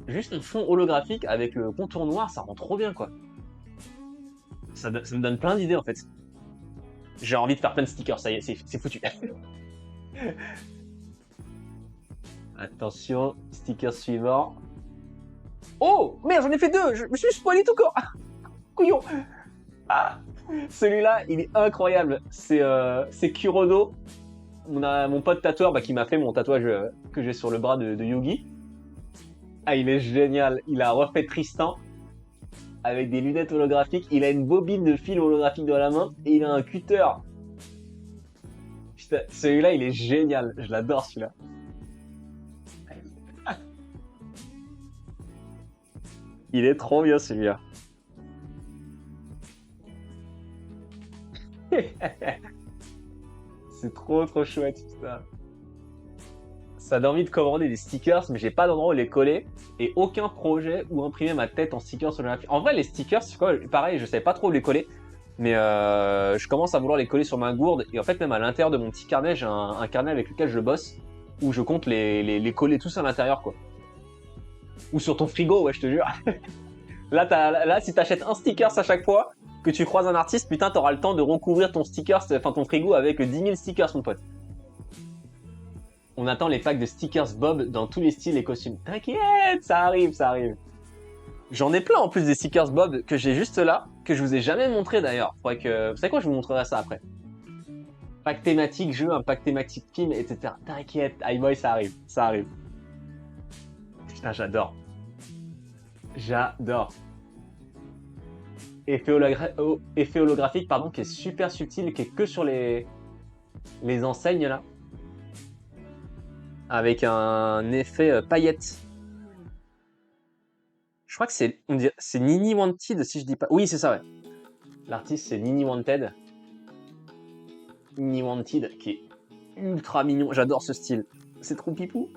Juste un fond holographique avec le contour noir, ça rend trop bien, quoi. Ça me donne plein d'idées, en fait. J'ai envie de faire plein de stickers, ça y est, c'est foutu. Attention, sticker suivant. Oh merde, j'en ai fait deux, je me suis spoilé tout court. Couillon. Ah, celui-là, il est incroyable. C'est Kurodo, mon pote tatoueur qui m'a fait mon tatouage que j'ai sur le bras de Yugi. Ah, il est génial. Il a refait Tristan. avec des lunettes holographiques. Il a une bobine de film holographique dans la main et il a un cutter. Putain, celui-là, il est génial. Je l'adore, celui-là. Il est trop bien, celui-là. C'est trop chouette, putain. Ça donne envie de commander des stickers, mais j'ai pas d'endroit où les coller et aucun projet où imprimer ma tête en stickers holographiques. En vrai, les stickers, c'est quoi? Pareil, je savais pas trop où les coller, mais je commence à vouloir les coller sur ma gourde et en fait, même à l'intérieur de mon petit carnet, j'ai un carnet avec lequel je bosse où je compte les coller tous à l'intérieur, quoi. Ou sur ton frigo, ouais, je te jure. Là, si t'achètes un stickers à chaque fois que tu croises un artiste, putain, t'auras le temps de recouvrir ton stickers, enfin ton frigo avec 10 000 stickers, mon pote. On attend les packs de stickers Bob dans tous les styles et costumes. T'inquiète, ça arrive, ça arrive. J'en ai plein en plus des stickers Bob que j'ai juste là, que je vous ai jamais montré d'ailleurs. Faudrait que... Vous savez quoi, je vous montrerai ça après. Pack thématique jeu, un pack thématique film, etc. T'inquiète, iBoy, ça arrive, ça arrive. Putain, j'adore. J'adore. Effet holographique, pardon, qui est super subtil, qui est que sur les enseignes là. Avec un effet paillette. Je crois que c'est Nini Wanted, si je dis pas... Oui, c'est ça, ouais. L'artiste, c'est Nini Wanted. Nini Wanted, qui est ultra mignon. J'adore ce style. C'est trop pipou.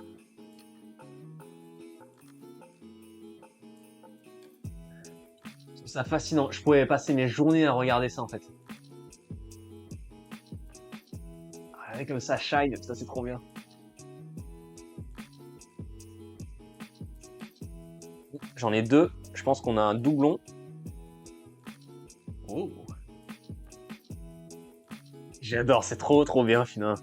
Je trouve ça fascinant. Je pourrais passer mes journées à regarder ça, en fait. Avec comme ça shine, ça c'est trop bien. J'en ai deux. Je pense qu'on a un doublon. Oh. J'adore, c'est trop bien, finalement.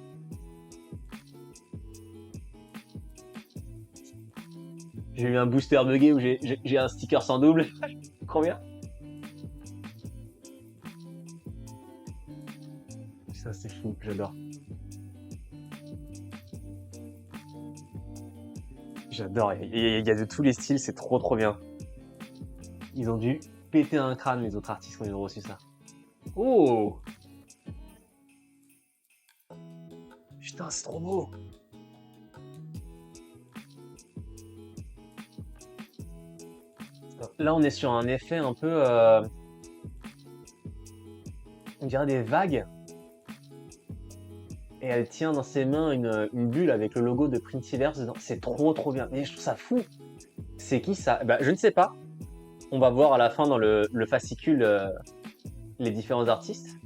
J'ai eu un booster buggé où j'ai un sticker sans double. Trop bien. Ça, c'est fou, j'adore. J'adore, il y a de tous les styles, c'est trop bien. Ils ont dû péter un crâne, les autres artistes, quand ils ont reçu ça. Oh! Putain, c'est trop beau! Là, on est sur un effet un peu... on dirait des vagues. Et elle tient dans ses mains une bulle avec le logo de Printiverse dedans. C'est trop bien. Mais je trouve ça fou. C'est qui ça? Bah, je ne sais pas. On va voir à la fin dans le fascicule les différents artistes.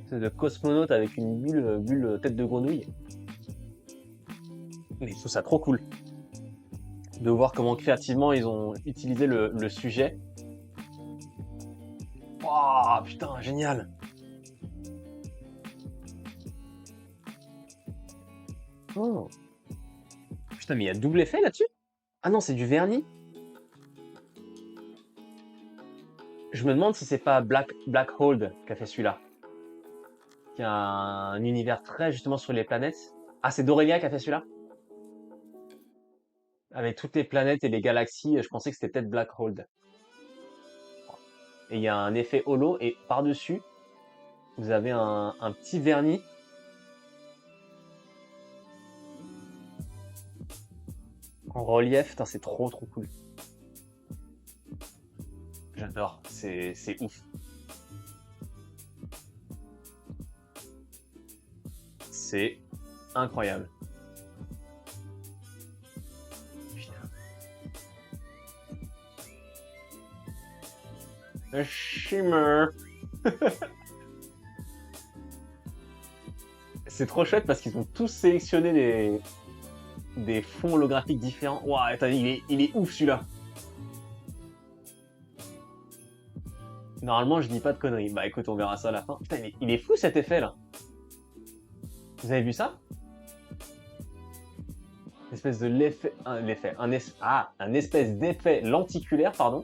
C'est de cosmonaute avec une bulle tête de grenouille. Mais je trouve ça trop cool. De voir comment créativement ils ont utilisé le sujet. Waouh, putain, génial! Oh. Putain, mais il y a double effet là-dessus? Ah non, c'est du vernis. Je me demande si c'est pas Black Hold qui a fait celui-là. Qui a un univers très justement sur les planètes. Ah, c'est Dorelia qui a fait celui-là? Avec toutes les planètes et les galaxies, je pensais que c'était peut-être Black Hold. Et il y a un effet holo et par-dessus, vous avez un petit vernis. En relief, putain, c'est trop cool. J'adore, c'est ouf. C'est incroyable. Putain. Le shimmer. C'est trop chouette parce qu'ils ont tous sélectionné des fonds holographiques différents. Ouah, attends, il est ouf celui-là. Normalement, je dis pas de conneries. Bah écoute, on verra ça à la fin. Putain, il est fou cet effet là. Vous avez vu ça? Une espèce de un espèce d'effet lenticulaire, pardon.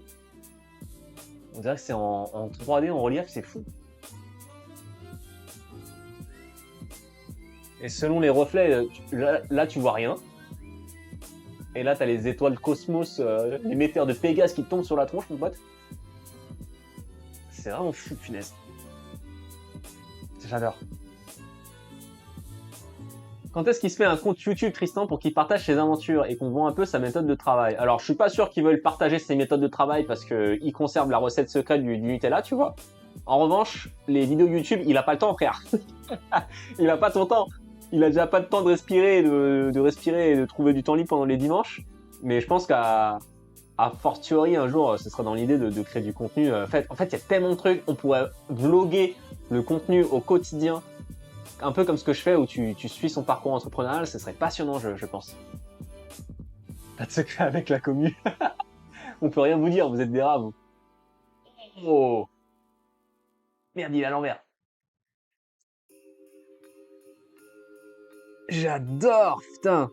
On dirait que c'est en 3D, en relief, c'est fou. Et selon les reflets, là tu vois rien. Et là, t'as les étoiles Cosmos, les metteurs de Pégase qui tombent sur la tronche, mon pote. C'est vraiment fou, punaise. J'adore. Quand est-ce qu'il se fait un compte YouTube, Tristan, pour qu'il partage ses aventures et qu'on voit un peu sa méthode de travail? Alors, je suis pas sûr qu'ils veulent partager ses méthodes de travail parce qu'ils conservent la recette secrète du Nutella, tu vois. En revanche, les vidéos YouTube, il a pas le temps, frère. Il a pas ton temps. Il a déjà pas de temps de respirer, de respirer et de trouver du temps libre pendant les dimanches. Mais je pense qu'à fortiori, un jour, ce sera dans l'idée de créer du contenu. En fait, il y a tellement de trucs. On pourrait vloguer le contenu au quotidien. Un peu comme ce que je fais où tu suis son parcours entrepreneurial. Ce serait passionnant, je pense. Pas de secret avec la commu. On peut rien vous dire, vous êtes des rats, vous. Oh! Merde, il est à l'envers. J'adore, putain.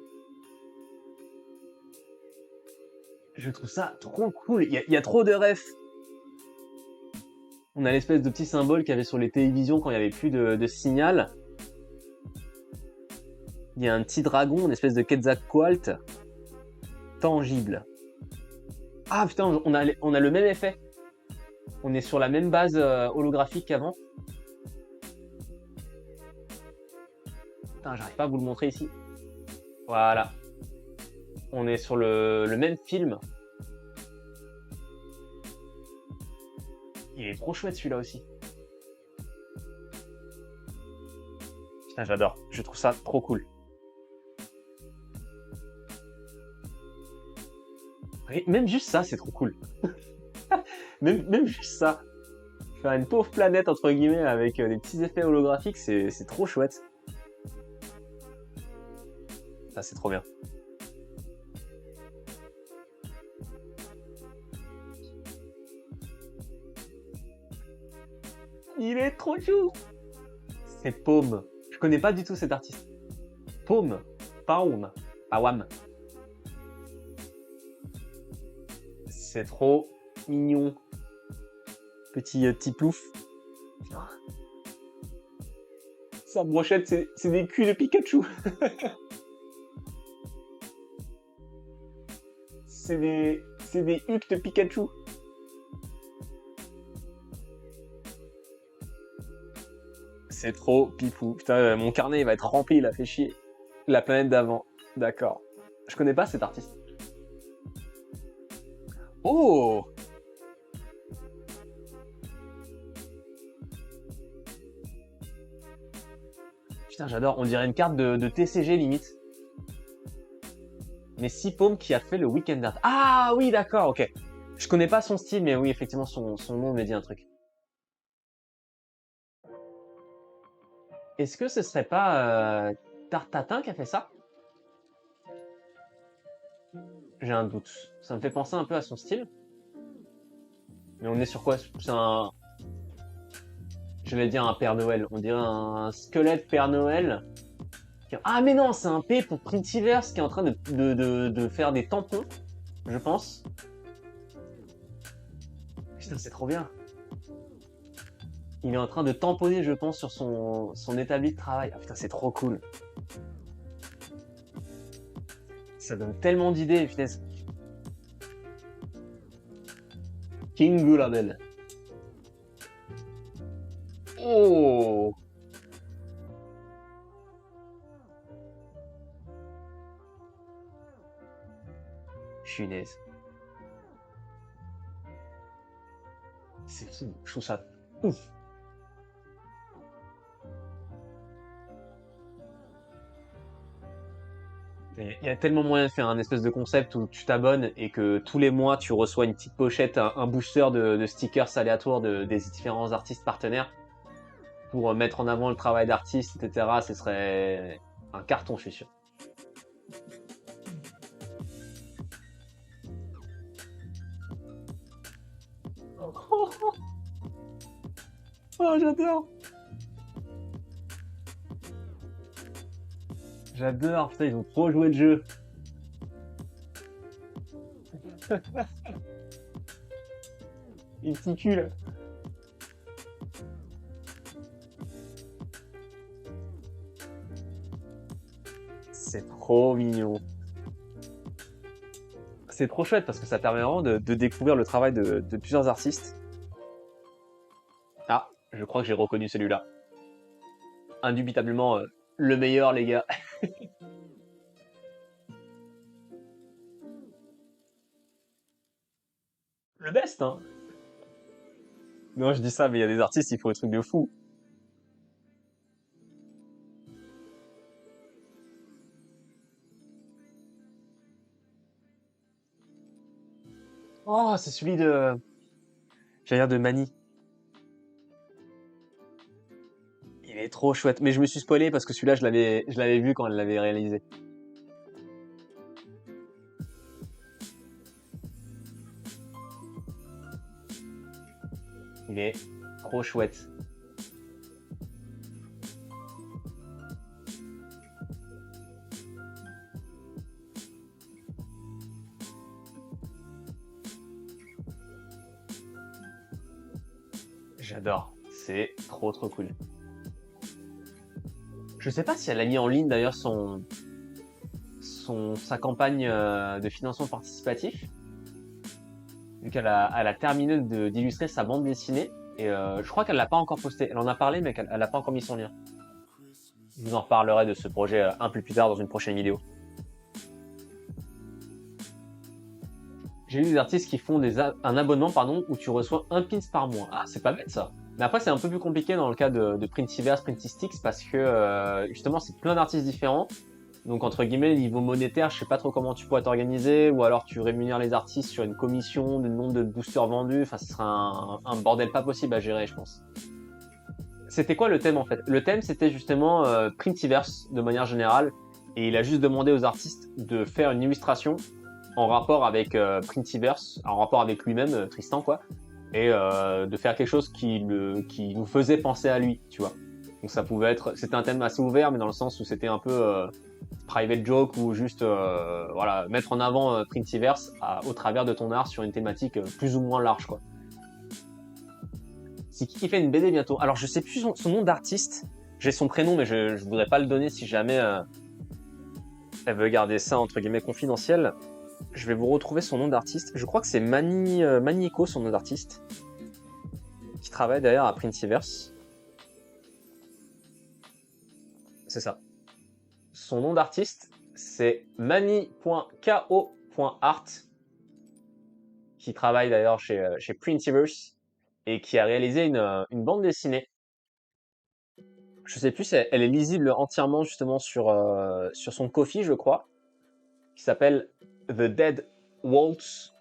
Je trouve ça trop cool. Il y a trop de refs. On a l'espèce de petit symbole qu'il y avait sur les télévisions quand il n'y avait plus de signal. Il y a un petit dragon, une espèce de Quetzalcoatl tangible. Ah putain, on a le même effet. On est sur la même base holographique qu'avant. Putain, j'arrive pas à vous le montrer ici. Voilà. On est sur le même film. Il est trop chouette celui-là aussi. Putain, j'adore. Je trouve ça trop cool. Et même juste ça, c'est trop cool. même juste ça. Faire une pauvre planète, entre guillemets, avec des petits effets holographiques, c'est trop chouette. Ça, c'est trop bien. Il est trop chou. C'est Paume. Je connais pas du tout cet artiste. Paume. Paume. Pawam. C'est trop mignon. Petit plouf. Sa brochette, c'est des culs de Pikachu. c'est des hucs de Pikachu. C'est trop pipou. Putain, mon carnet il va être rempli, il a fait chier. La planète d'avant. D'accord. Je connais pas cet artiste. Oh! Putain, j'adore. On dirait une carte de TCG limite. Mais si Paume qui a fait le Weekend Art. Ah oui, d'accord, ok. Je connais pas son style, mais oui, effectivement, son nom me dit un truc. Est-ce que ce serait pas Tartatin qui a fait ça? J'ai un doute. Ça me fait penser un peu à son style. Mais on est sur quoi? C'est un... Je vais dire un Père Noël. On dirait un squelette Père Noël. Ah mais non, c'est un P pour Printiverse qui est en train de faire des tampons, je pense. Putain, c'est trop bien. Il est en train de tamponner, je pense, sur son établi de travail. Ah putain, c'est trop cool. Ça donne tellement d'idées, putain. King Gulabel. Oh! Punaise. C'est fou, je trouve ça ouf. Il y a tellement moyen de faire un espèce de concept où tu t'abonnes et que tous les mois tu reçois une petite pochette, un booster de stickers aléatoires des différents artistes partenaires pour mettre en avant le travail d'artiste, etc. Ce serait un carton, je suis sûr. Oh, j'adore! J'adore, putain, ils ont trop joué le jeu. Les petits culs, là. C'est trop mignon. C'est trop chouette parce que ça permet vraiment de découvrir le travail de plusieurs artistes. Ah, je crois que j'ai reconnu celui-là. Indubitablement le meilleur, les gars. Le best, hein. Non, je dis ça, mais il y a des artistes, ils font des trucs de fou. Oh, c'est celui de... J'allais dire de Mani. Il est trop chouette. Mais je me suis spoilé parce que celui-là, je l'avais vu quand elle l'avait réalisé. Il est trop chouette. J'adore. C'est trop cool. Je sais pas si elle a mis en ligne d'ailleurs sa campagne de financement participatif. Vu qu'elle a terminé d'illustrer sa bande dessinée. Et je crois qu'elle l'a pas encore posté. Elle en a parlé, mais elle a pas encore mis son lien. Je vous en reparlerai de ce projet un peu plus tard dans une prochaine vidéo. J'ai vu des artistes qui font un abonnement où tu reçois un pins par mois. Ah, c'est pas bête ça. Mais après, c'est un peu plus compliqué dans le cas de Printiverse, Printistix, parce que justement, c'est plein d'artistes différents. Donc, entre guillemets, niveau monétaire, je sais pas trop comment tu pourrais t'organiser, ou alors tu rémunères les artistes sur une commission du nombre de boosters vendus. Enfin, ce sera un bordel pas possible à gérer, je pense. C'était quoi le thème en fait? Le thème, c'était justement Printiverse de manière générale, et il a juste demandé aux artistes de faire une illustration en rapport avec Printiverse, en rapport avec lui-même, Tristan quoi, et de faire quelque chose qui nous faisait penser à lui, tu vois. Donc ça pouvait être, c'était un thème assez ouvert, mais dans le sens où c'était un peu private joke ou juste voilà, mettre en avant Printiverse au travers de ton art sur une thématique plus ou moins large quoi. C'est qui fait une BD bientôt? Alors je sais plus son nom d'artiste, j'ai son prénom mais je voudrais pas le donner si jamais elle veut garder ça entre guillemets confidentiel. Je vais vous retrouver son nom d'artiste. Je crois que c'est Manico, son nom d'artiste, qui travaille d'ailleurs à Printiverse. C'est ça. Son nom d'artiste, c'est mani.ko.art, qui travaille d'ailleurs chez Printiverse et qui a réalisé une bande dessinée. Je sais plus, elle est lisible entièrement justement sur son Ko-fi, je crois, qui s'appelle The Dead Waltz.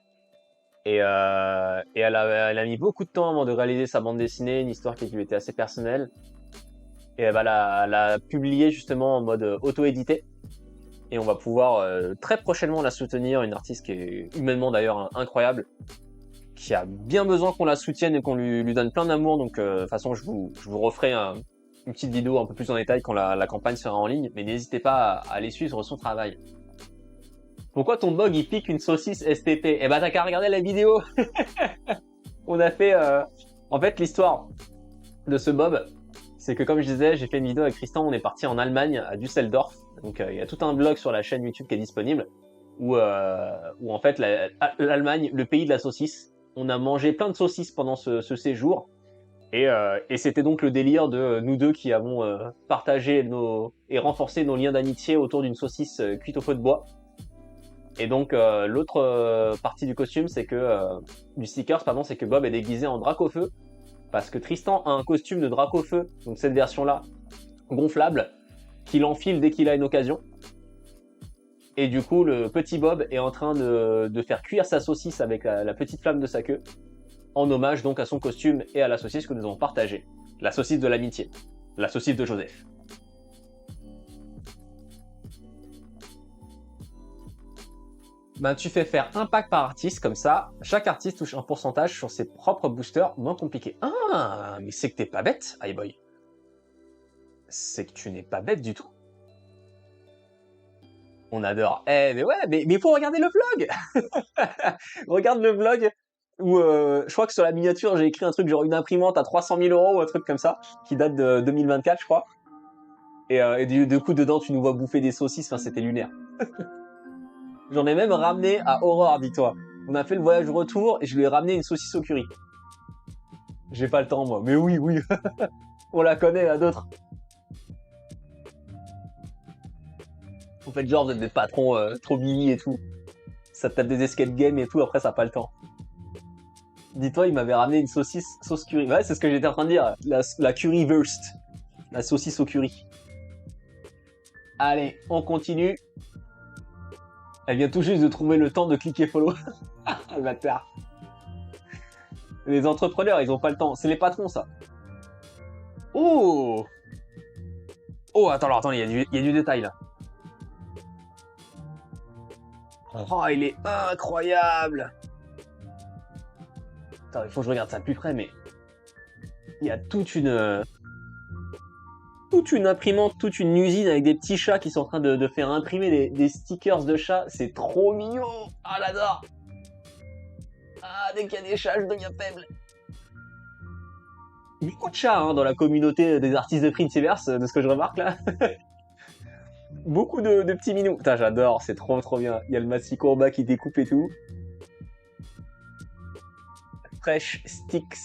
Et elle a mis beaucoup de temps avant de réaliser sa bande dessinée, une histoire qui lui était assez personnelle. Et elle va la publier justement en mode auto-édité. Et on va pouvoir très prochainement la soutenir, une artiste qui est humainement d'ailleurs incroyable, qui a bien besoin qu'on la soutienne et qu'on lui donne plein d'amour. Donc de toute façon, je vous referai une petite vidéo un peu plus en détail quand la campagne sera en ligne. Mais n'hésitez pas à aller suivre son travail. Pourquoi ton bug il pique une saucisse STP? Eh ben t'as qu'à regarder la vidéo. On a fait... En fait l'histoire de ce Bob, c'est que comme je disais, j'ai fait une vidéo avec Tristan, on est parti en Allemagne, à Düsseldorf. Donc il y a tout un blog sur la chaîne YouTube qui est disponible, où en fait l'Allemagne, le pays de la saucisse, on a mangé plein de saucisses pendant ce séjour. Et c'était donc le délire de nous deux qui avons partagé et renforcé nos liens d'amitié autour d'une saucisse cuite au feu de bois. Et donc l'autre partie du costume, c'est que du stickers, pardon, c'est que Bob est déguisé en drac au feu, parce que Tristan a un costume de drac au feu, donc cette version-là, gonflable, qu'il enfile dès qu'il a une occasion. Et du coup, le petit Bob est en train de faire cuire sa saucisse avec la petite flamme de sa queue, en hommage donc à son costume et à la saucisse que nous avons partagée. La saucisse de l'amitié, la saucisse de Joseph. Ben, tu fais faire un pack par artiste, comme ça, chaque artiste touche un pourcentage sur ses propres boosters, moins compliqué. Ah, mais c'est que t'es pas bête, Highboy. C'est que tu n'es pas bête du tout. On adore. Eh, mais ouais, mais faut regarder le vlog. Regarde le vlog où je crois que sur la miniature, j'ai écrit un truc genre une imprimante à 300 000 € ou un truc comme ça, qui date de 2024, je crois. Et du coup, dedans, tu nous vois bouffer des saucisses, enfin, c'était lunaire. J'en ai même ramené à Aurore, dis-toi. On a fait le voyage retour et je lui ai ramené une saucisse au curry. J'ai pas le temps, moi. Mais oui, oui. On la connaît, à d'autres. Vous faites genre, vous êtes des patrons trop mimi et tout. Ça te tape des escape games et tout, après ça a pas le temps. Dis-toi, il m'avait ramené une saucisse sauce curry. Ouais, c'est ce que j'étais en train de dire. La currywurst. La saucisse au curry. Allez, on continue. Elle vient tout juste de trouver le temps de cliquer follow. Le bâtard. Les entrepreneurs, ils ont pas le temps. C'est les patrons, ça. Oh! Oh, attends, il y a du détail, là. Oh, il est incroyable! Attends, il faut que je regarde ça de plus près, mais... Il y a toute une imprimante, toute une usine avec des petits chats qui sont en train de faire imprimer des stickers de chats. C'est trop mignon! Ah, j'adore! Ah, dès qu'il y a des chats, je deviens faible. Beaucoup de chats hein, dans la communauté des artistes de Princeverse, de ce que je remarque là. Beaucoup de petits minous. Putain, j'adore, c'est trop bien. Il y a le massicot en bas qui découpe et tout. Fresh Sticks.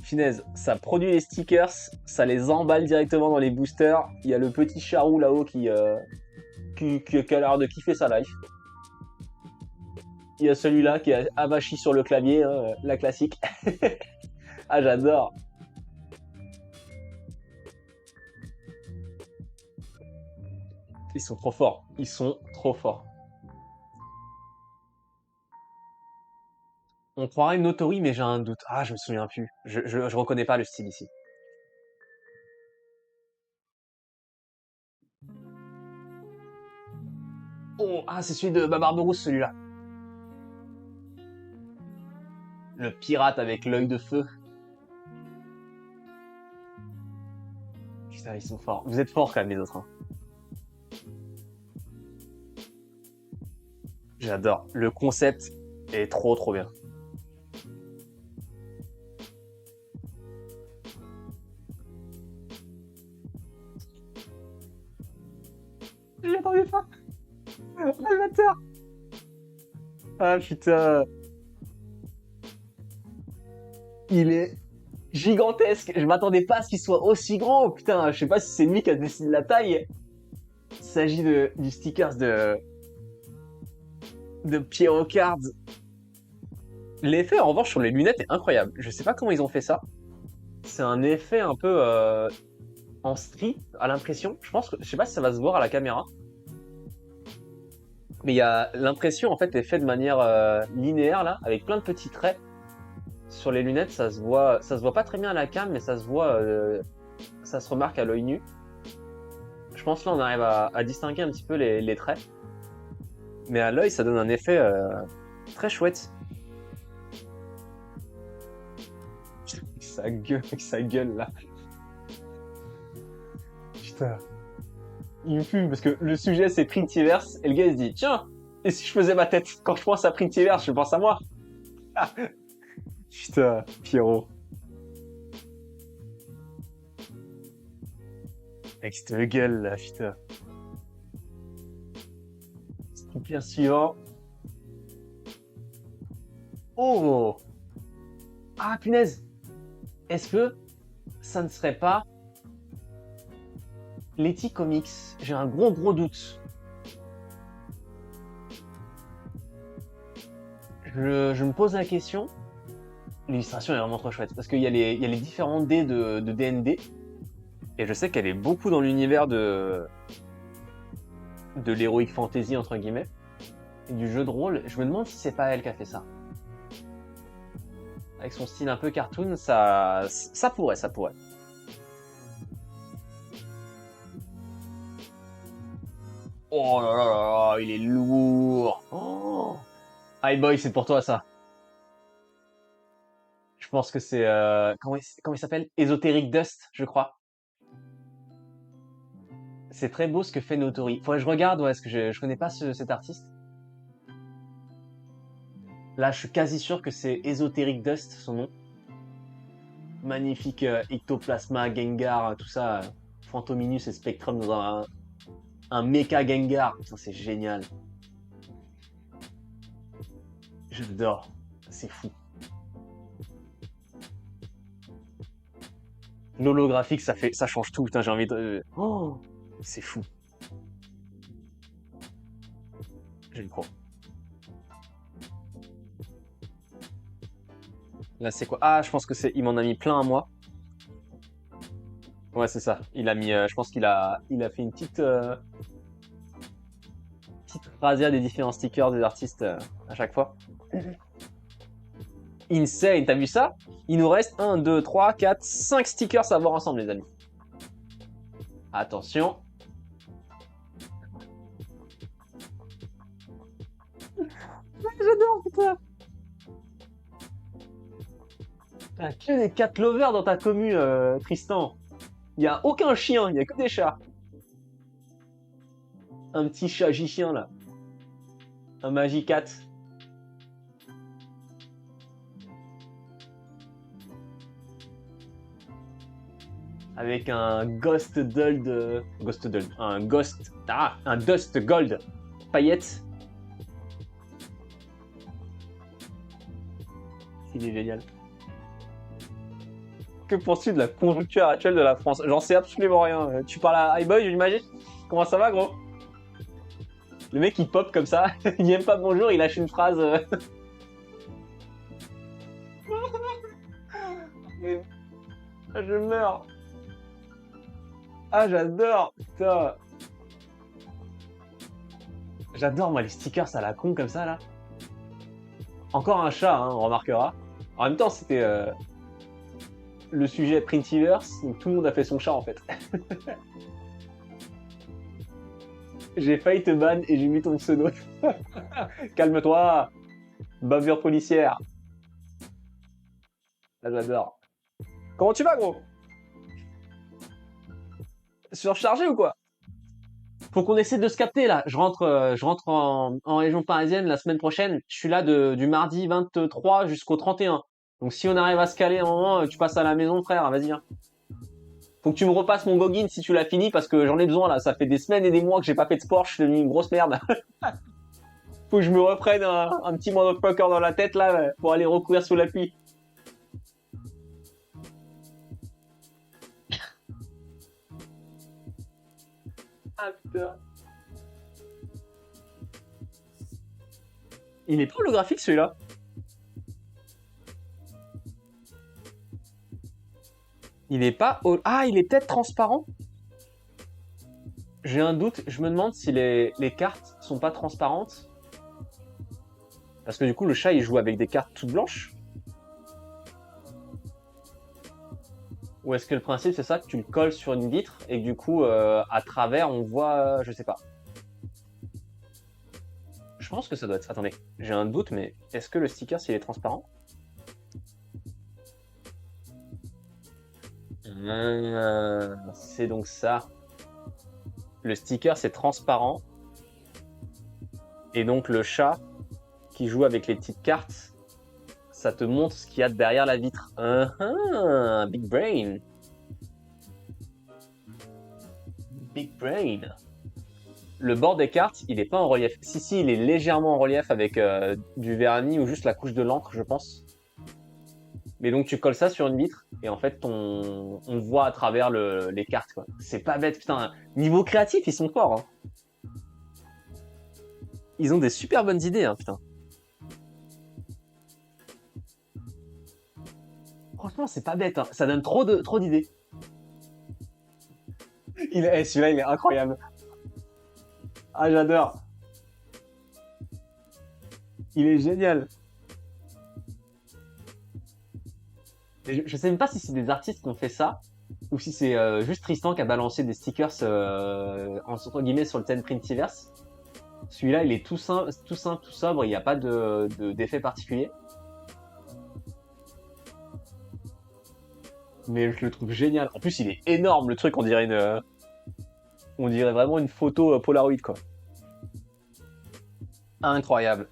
Finaise, ça produit les stickers, ça les emballe directement dans les boosters. Il y a le petit charou là-haut qui a l'air de kiffer sa life. Il y a celui-là qui est avachi sur le clavier, hein, la classique. Ah, j'adore. Ils sont trop forts. Ils sont trop forts. On croirait une Notori, mais j'ai un doute. Ah, je me souviens plus. Je reconnais pas le style ici. Oh, ah, c'est celui de Barberousse, celui-là. Le pirate avec l'œil de feu. Putain, ils sont forts. Vous êtes forts quand même, les autres. Hein. J'adore. Le concept est trop bien. J'ai entendu ça. Amateur. Ah putain. Il est gigantesque. Je m'attendais pas à ce qu'il soit aussi grand. Putain, je sais pas si c'est lui qui a décidé la taille. Il s'agit du stickers de Pierrot Cards. L'effet en revanche sur les lunettes est incroyable. Je sais pas comment ils ont fait ça. C'est un effet un peu en street à l'impression. Je sais pas si ça va se voir à la caméra. Mais il y a l'impression en fait est faite de manière linéaire là, avec plein de petits traits. Sur les lunettes, ça se voit pas très bien à la cam, mais ça se voit, ça se remarque à l'œil nu. Je pense là on arrive à distinguer un petit peu les traits. Mais à l'œil, ça donne un effet très chouette. Avec sa gueule là. Putain. Il me fume parce que le sujet c'est Princeverse et le gars il se dit tiens, et si je faisais ma tête quand je pense à Princeverse, je pense à moi. Putain, Pierrot. Avec cette gueule là, putain. Bien suivant. Oh! Ah, punaise! Est-ce que ça ne serait pas Letty Comics? J'ai un gros doute. Je me pose la question. L'illustration est vraiment trop chouette parce qu'il y a les différents dés de D&D et je sais qu'elle est beaucoup dans l'univers de l'heroic fantasy entre guillemets et du jeu de rôle. Je me demande si c'est pas elle qui a fait ça. Avec son style un peu cartoon, ça pourrait. Oh là là là, il est lourd. Oh. Hi boy, c'est pour toi ça. Je pense que c'est comment il s'appelle? Esoteric Dust, je crois. C'est très beau ce que fait Notori. Faudrait que je regarde, ouais, parce que je connais pas cet artiste. Là, je suis quasi sûr que c'est Esoteric Dust, son nom. Magnifique Ectoplasma, Gengar, tout ça. Phantominus et Spectrum Un méca Gengar. Putain, c'est génial. J'adore. C'est fou. L'holographique, ça change tout. Putain, j'ai envie de... Oh, c'est fou. J'aime trop. Là, c'est quoi? Ah, je pense que c'est... Il m'en a mis plein à moi. Ouais, c'est ça. Il a mis... je pense qu'il a fait une petite... petite razzia des différents stickers des artistes à chaque fois. Insane, t'as vu ça? Il nous reste 1, 2, 3, 4, 5 stickers à voir ensemble, les amis. Attention. J'adore, putain. T'as que des cat lovers dans ta commu, Tristan. Il n'y a aucun chien, il n'y a que des chats. Un petit chat chien là. Un Magicat. Avec un Ghost Duld. Un Ghost. Ah, un Dust Gold. Paillette. Il est génial. Que penses-tu de la conjoncture actuelle de la France? J'en sais absolument rien. Tu parles à iBoy, j'imagine? Comment ça va, gros? Le mec, il pop comme ça. Il dit même pas bonjour, il lâche une phrase. Je meurs. Ah, j'adore. Putain. J'adore, moi, les stickers à la con comme ça, là. Encore un chat, hein, on remarquera. En même temps, c'était le sujet Printiverse, donc tout le monde a fait son chat, en fait. J'ai failli te ban et j'ai mis ton pseudo. Calme-toi. Bavure policière. Ah, j'adore. Comment tu vas, gros? Surchargé ou quoi? Faut qu'on essaie de se capter là. Je rentre en région parisienne la semaine prochaine. Je suis là du mardi 23 jusqu'au 31. Donc si on arrive à se caler un moment, tu passes à la maison, frère. Vas-y. Hein. Faut que tu me repasses mon Goggin si tu l'as fini parce que j'en ai besoin là. Ça fait des semaines et des mois que j'ai pas fait de sport. Je suis devenu une grosse merde. Faut que je me reprenne un petit motherfucker dans la tête là pour aller recourir sous la pluie. Ah putain. Il est pas holographique celui-là. Il est pas... Ah, il est peut-être transparent? J'ai un doute. Je me demande si les cartes sont pas transparentes. Parce que du coup, le chat, il joue avec des cartes toutes blanches. Ou est-ce que le principe, c'est ça, que tu le colles sur une vitre et que du coup, à travers, on voit... je sais pas. Je pense que ça doit être... Attendez, j'ai un doute, mais est-ce que le sticker, s'il est transparent? C'est donc ça. Le sticker, c'est transparent. Et donc, le chat qui joue avec les petites cartes, ça te montre ce qu'il y a derrière la vitre. Big brain. Big brain. Le bord des cartes, il est pas en relief. Si, il est légèrement en relief avec du vernis ou juste la couche de l'encre, je pense. Mais donc tu colles ça sur une vitre et en fait on voit à travers les cartes quoi. C'est pas bête, putain. Niveau créatif, ils sont forts. Hein. Ils ont des super bonnes idées, hein, putain. Franchement, c'est pas bête, hein. Ça donne trop d'idées. Celui-là, il est incroyable. Ah, j'adore. Il est génial. Je sais même pas si c'est des artistes qui ont fait ça ou si c'est juste Tristan qui a balancé des stickers entre guillemets sur le thème Printiverse. Celui-là, il est tout simple, tout sobre, il n'y a pas d'effet particulier. Mais je le trouve génial. En plus, il est énorme le truc, on dirait vraiment une photo Polaroid quoi. Incroyable.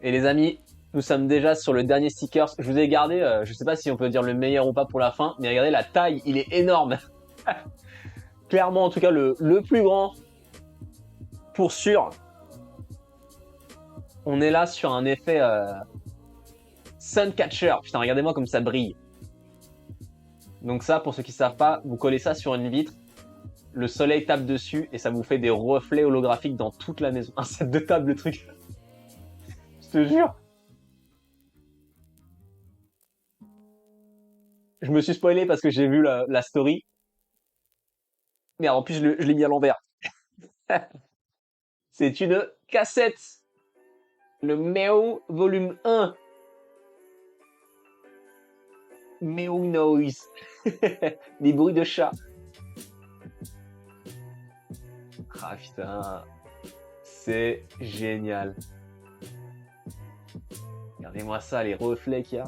Et les amis, nous sommes déjà sur le dernier sticker. Je vous ai gardé, je sais pas si on peut dire le meilleur ou pas pour la fin, mais regardez la taille, il est énorme. Clairement, en tout cas, le plus grand pour sûr, on est là sur un effet Suncatcher. Putain, regardez-moi comme ça brille. Donc ça, pour ceux qui ne savent pas, vous collez ça sur une vitre, le soleil tape dessus et ça vous fait des reflets holographiques dans toute la maison. Un set de table, le truc. Je te jure. Je me suis spoilé parce que j'ai vu la story. Mais en plus, je l'ai mis à l'envers. C'est une cassette. Le Meow volume 1. Meow Noise. Des bruits de chat. Ah putain. C'est génial. Regardez-moi ça, les reflets qu'il y a.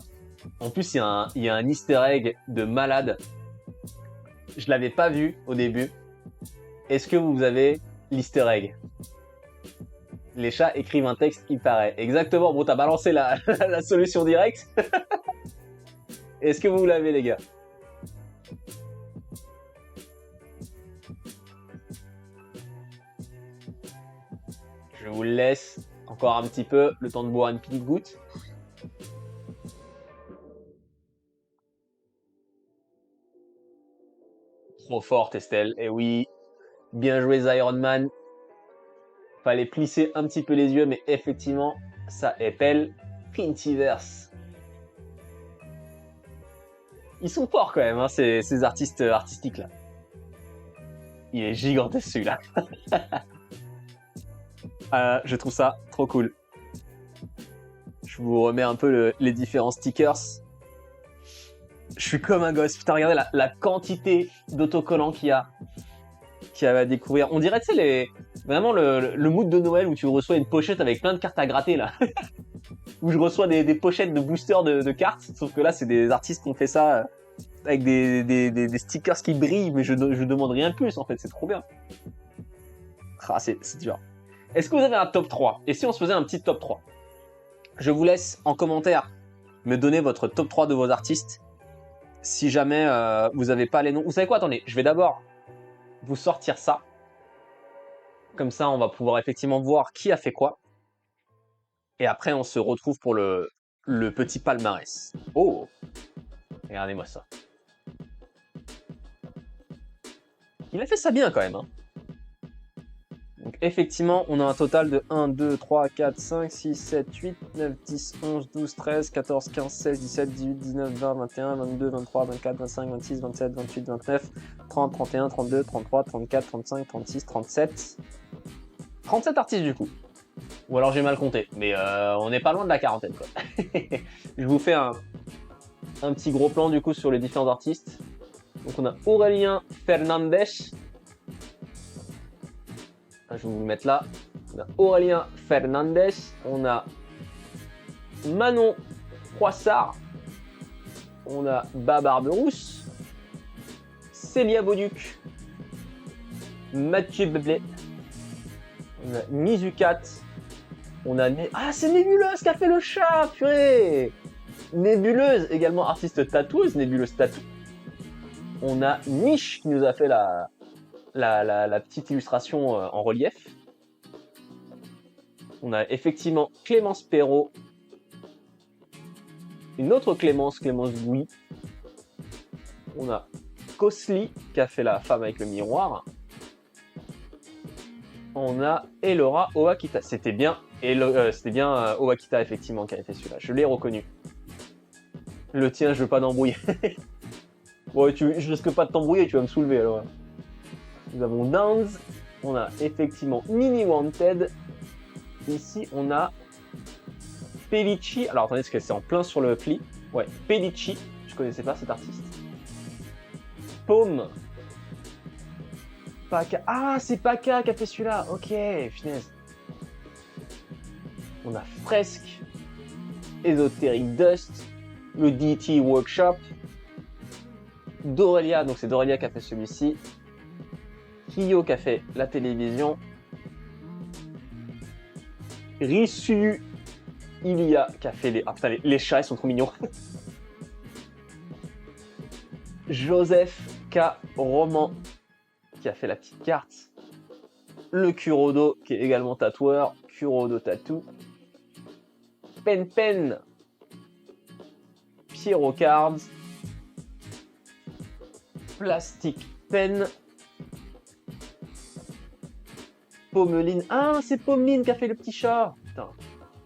En plus, il y a un easter egg de malade. Je l'avais pas vu au début. Est-ce que vous avez l'easter egg? Les chats écrivent un texte qui paraît. Exactement, bon, t'as balancé la solution directe. Est-ce que vous l'avez, les gars? Je vous laisse encore un petit peu, le temps de boire une petite goutte. Trop forte, Estelle. Et oui, bien joué, Iron Man. Fallait plisser un petit peu les yeux, mais effectivement, ça épelle Pintiverse. Ils sont forts quand même, hein, ces artistes artistiques là. Il est gigantesque celui-là. Je trouve ça trop cool. Je vous remets un peu les différents stickers. Je suis comme un gosse. Putain, regardez la quantité d'autocollants qu'il y a à découvrir. On dirait, tu sais, vraiment le mood de Noël où tu reçois une pochette avec plein de cartes à gratter, là. Où je reçois des pochettes de boosters de cartes. Sauf que là, c'est des artistes qui ont fait ça avec des stickers qui brillent, mais je demande rien de plus, en fait. C'est trop bien. Ah, c'est dur. Est-ce que vous avez un top 3? Et si on se faisait un petit top 3? Je vous laisse en commentaire me donner votre top 3 de vos artistes. Si jamais vous n'avez pas les noms. Vous savez quoi? Attendez, je vais d'abord vous sortir ça. Comme ça, on va pouvoir effectivement voir qui a fait quoi. Et après, on se retrouve pour le petit palmarès. Oh! Regardez-moi ça. Il a fait ça bien quand même, hein. Donc effectivement, on a un total de 1, 2, 3, 4, 5, 6, 7, 8, 9, 10, 11, 12, 13, 14, 15, 16, 17, 18, 19, 20, 21, 22, 23, 24, 25, 26, 27, 28, 29, 30, 31, 32, 33, 34, 35, 36, 37. 37 artistes du coup. Ou alors j'ai mal compté, mais on n'est pas loin de la quarantaine quoi. Je vous fais un petit gros plan du coup sur les différents artistes. Donc on a Aurélien Fernandez. Je vais vous le mettre là. On a Aurélien Fernandez. On a Manon Froissart. On a Barberousse. Célia Bauduc. Mathieu Beblé. On a Mizukat. On a... Ah, c'est Nébuleuse qui a fait le chat, purée. Nébuleuse, également artiste tatoueuse, Nébuleuse Tatou. On a Niche qui nous a fait la petite illustration en relief. On a effectivement Clémence Perrault. Une autre Clémence Gouy. On a Cosly qui a fait la femme avec le miroir. On a Elora Owakita. C'était bien Owakita effectivement qui avait fait celui-là. Je l'ai reconnu. Le tien, je veux pas d'embrouille. Bon, je risque pas de t'embrouiller, tu vas me soulever alors. Nous avons Downs. On a effectivement Mini Wanted. Ici, on a Pellicci. Alors attendez, parce que c'est en plein sur le pli. Ouais, Pellicci. Je connaissais pas cet artiste. Paume. Paka. Ah, c'est Paka qui a fait celui-là. Ok, finesse. On a Fresque. Esoteric Dust. Le DT Workshop. Dorelia, donc c'est Dorelia qui a fait celui-ci. Kyo qui a fait la télévision. Rissu Ilia qui a fait les... Ah putain, les chats, ils sont trop mignons. Joseph K. Roman qui a fait la petite carte. le Kurodo qui est également tatoueur, Kurodo Tattoo, Pen, Pierrot Cards, Plastic Pen, Pommeline. Ah, c'est Pommeline qui a fait le petit chat. Putain,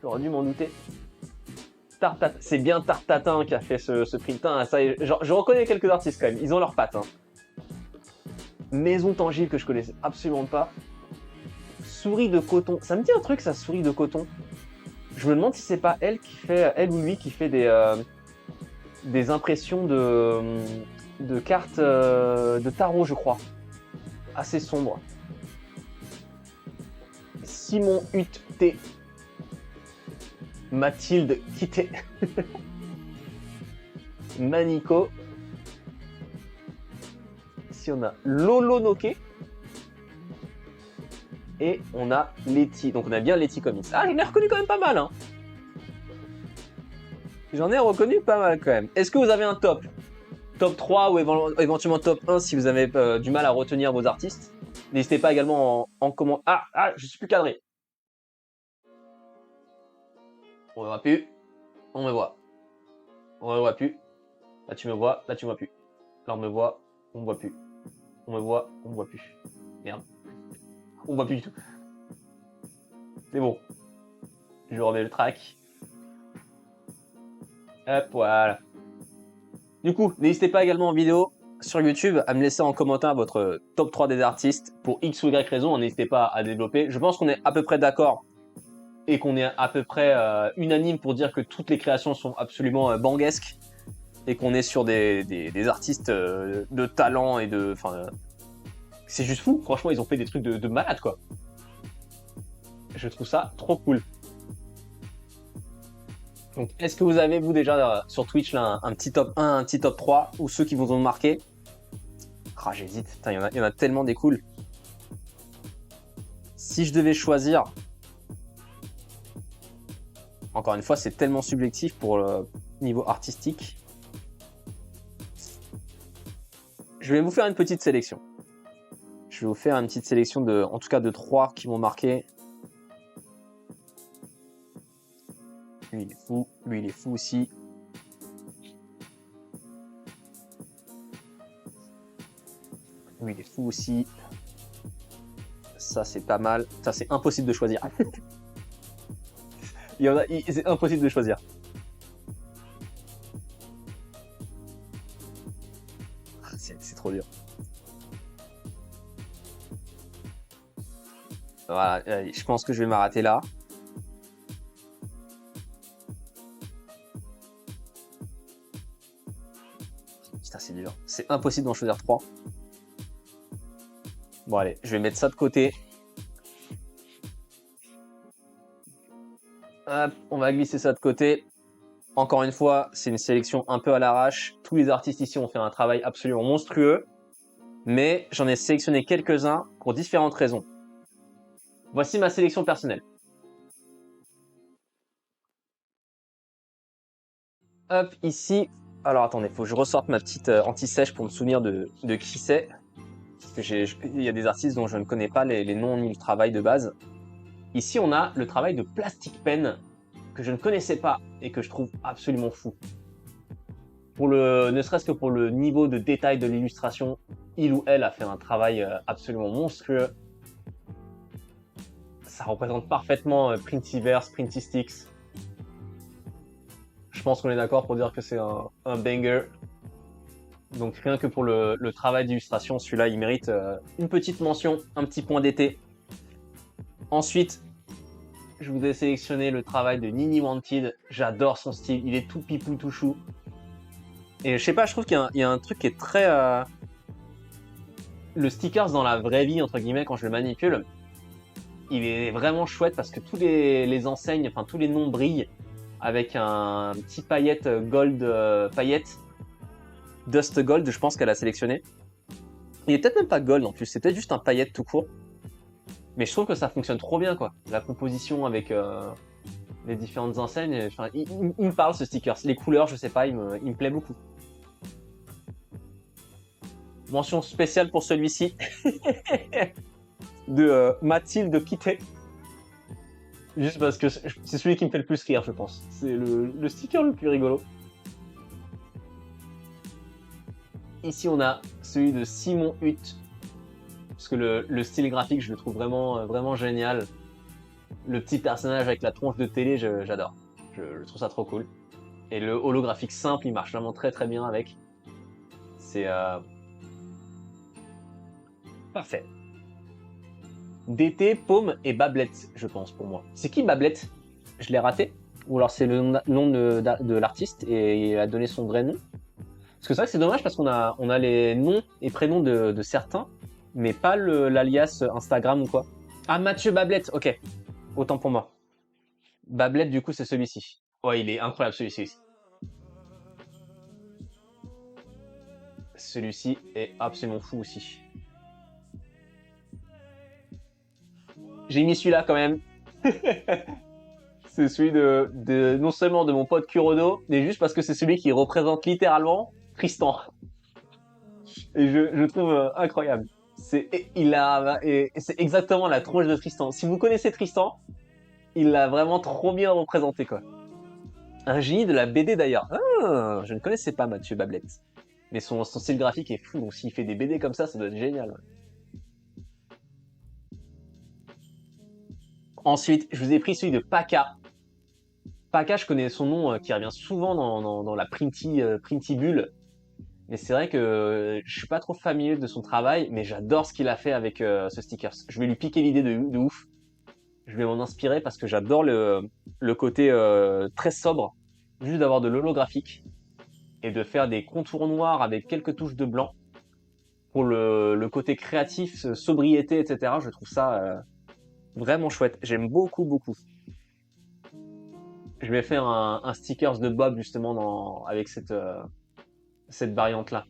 j'aurais dû m'en douter. C'est bien Tartatin qui a fait ce print. Ça, je reconnais quelques artistes quand même, ils ont leurs pattes. Hein. Maison Tangible que je connaissais absolument pas. Souris de coton. Ça me dit un truc, ça, souris de coton. Je me demande si c'est pas elle ou lui qui fait des impressions de cartes de tarot, je crois. Assez sombre. Simon Hutt-T. Mathilde Quitté. Manico. Ici on a Lolo Noké. Et on a Letty. Donc on a bien Letty Comics. Ah, j'en ai reconnu quand même pas mal. Hein. J'en ai reconnu pas mal quand même. Est-ce que vous avez un top? Top 3 ou éventuellement top 1 si vous avez du mal à retenir vos artistes? N'hésitez pas également en commentaire. Ah, je suis plus cadré. On me voit plus. On me voit. On me voit plus. Là tu me vois. Là tu me vois plus. Là on me voit. On me voit plus. On me voit. On me voit plus. Merde. On me voit plus du tout. C'est bon. Je remets le track. Hop, voilà. Du coup, n'hésitez pas également en vidéo sur YouTube à me laisser en commentaire votre top 3 des artistes pour X ou Y raison. N'hésitez pas à développer. Je pense qu'on est à peu près d'accord et qu'on est à peu près unanime pour dire que toutes les créations sont absolument banguesques et qu'on est sur des artistes de talent et de... Enfin, c'est juste fou. Franchement, ils ont fait des trucs de malade, quoi. Je trouve ça trop cool. Donc, est-ce que vous avez, vous, déjà sur Twitch, là, un petit top 1, un petit top 3, ou ceux qui vous ont marqué? Ah, j'hésite. Putain, il y en a tellement des cools. Si je devais choisir... Encore une fois, c'est tellement subjectif pour le niveau artistique. Je vais vous faire une petite sélection. Je vais vous faire une petite sélection en tout cas de 3 qui m'ont marqué. Lui, il est fou. Lui, il est fou aussi. Lui, il est fou aussi. Ça, c'est pas mal. Ça, c'est impossible de choisir. C'est impossible de choisir. C'est trop dur. Voilà, je pense que je vais m'arrêter là. Putain, c'est dur. C'est impossible d'en choisir 3. Bon, allez, je vais mettre ça de côté. Hop, on va glisser ça de côté. Encore une fois, c'est une sélection un peu à l'arrache. Tous les artistes ici ont fait un travail absolument monstrueux. Mais j'en ai sélectionné quelques-uns pour différentes raisons. Voici ma sélection personnelle. Hop, ici. Alors attendez, il faut que je ressorte ma petite anti-sèche pour me souvenir de qui c'est. Parce que il y a des artistes dont je ne connais pas les noms ni le travail de base. Ici, on a le travail de Plastic Pen que je ne connaissais pas et que je trouve absolument fou. Ne serait-ce que pour le niveau de détail de l'illustration, il ou elle a fait un travail absolument monstrueux. Ça représente parfaitement Printiverse, Printistics. Je pense qu'on est d'accord pour dire que c'est un banger. Donc rien que pour le travail d'illustration, celui-là, il mérite une petite mention, un petit point d'été. Ensuite, je vous ai sélectionné le travail de Nini Wanted. J'adore son style, il est tout pipou, tout chou. Et je sais pas, je trouve qu'il y a un truc qui est très... Le stickers dans la vraie vie, entre guillemets, quand je le manipule, il est vraiment chouette parce que tous les enseignes, enfin tous les noms brillent avec un petit paillette gold, paillette Dust Gold, je pense qu'elle a sélectionné. Il est peut-être même pas gold en plus, c'est peut-être juste un paillette tout court. Mais je trouve que ça fonctionne trop bien, quoi. La composition avec les différentes enseignes, enfin, il me parle ce sticker. Les couleurs, je sais pas, il me plaît beaucoup. Mention spéciale pour celui-ci. de Mathilde Pité. Juste parce que c'est celui qui me fait le plus rire, je pense. C'est le sticker le plus rigolo. Ici, on a celui de Simon Hutt. Parce que le style graphique, je le trouve vraiment génial. Le petit personnage avec la tronche de télé, j'adore. Je trouve ça trop cool. Et le holographique simple, il marche vraiment très bien avec. C'est parfait. DT, Paume et Bablette, je pense, pour moi. C'est qui Bablette? Je l'ai raté? Ou alors c'est le nom de l'artiste et il a donné son vrai nom? Parce que c'est vrai que c'est dommage parce qu'on a les noms et prénoms de certains, mais pas l'alias Instagram ou quoi. Ah, Mathieu Bablette, ok. Autant pour moi. Bablette, du coup, c'est celui-ci. Ouais, il est incroyable celui-ci. Celui-ci est absolument fou aussi. J'ai mis celui-là quand même. C'est celui non seulement de mon pote Kurodo, mais juste parce que c'est celui qui représente littéralement Tristan. Et je trouve incroyable. C'est exactement la tronche de Tristan. Si vous connaissez Tristan, il l'a vraiment trop bien représenté, quoi. Un génie de la BD d'ailleurs. Ah, je ne connaissais pas Mathieu Bablette. Mais son style graphique est fou, donc s'il fait des BD comme ça doit être génial. Ouais. Ensuite, je vous ai pris celui de Paka. Paka, je connais son nom qui revient souvent dans la Printy Bull. Mais c'est vrai que je suis pas trop familier de son travail, mais j'adore ce qu'il a fait avec ce sticker. Je vais lui piquer l'idée de ouf. Je vais m'en inspirer parce que j'adore le côté très sobre, juste d'avoir de l'holographique et de faire des contours noirs avec quelques touches de blanc. Pour le côté créatif, sobriété, etc. Je trouve ça vraiment chouette. J'aime beaucoup. Je vais faire un stickers de Bob justement avec cette variante-là.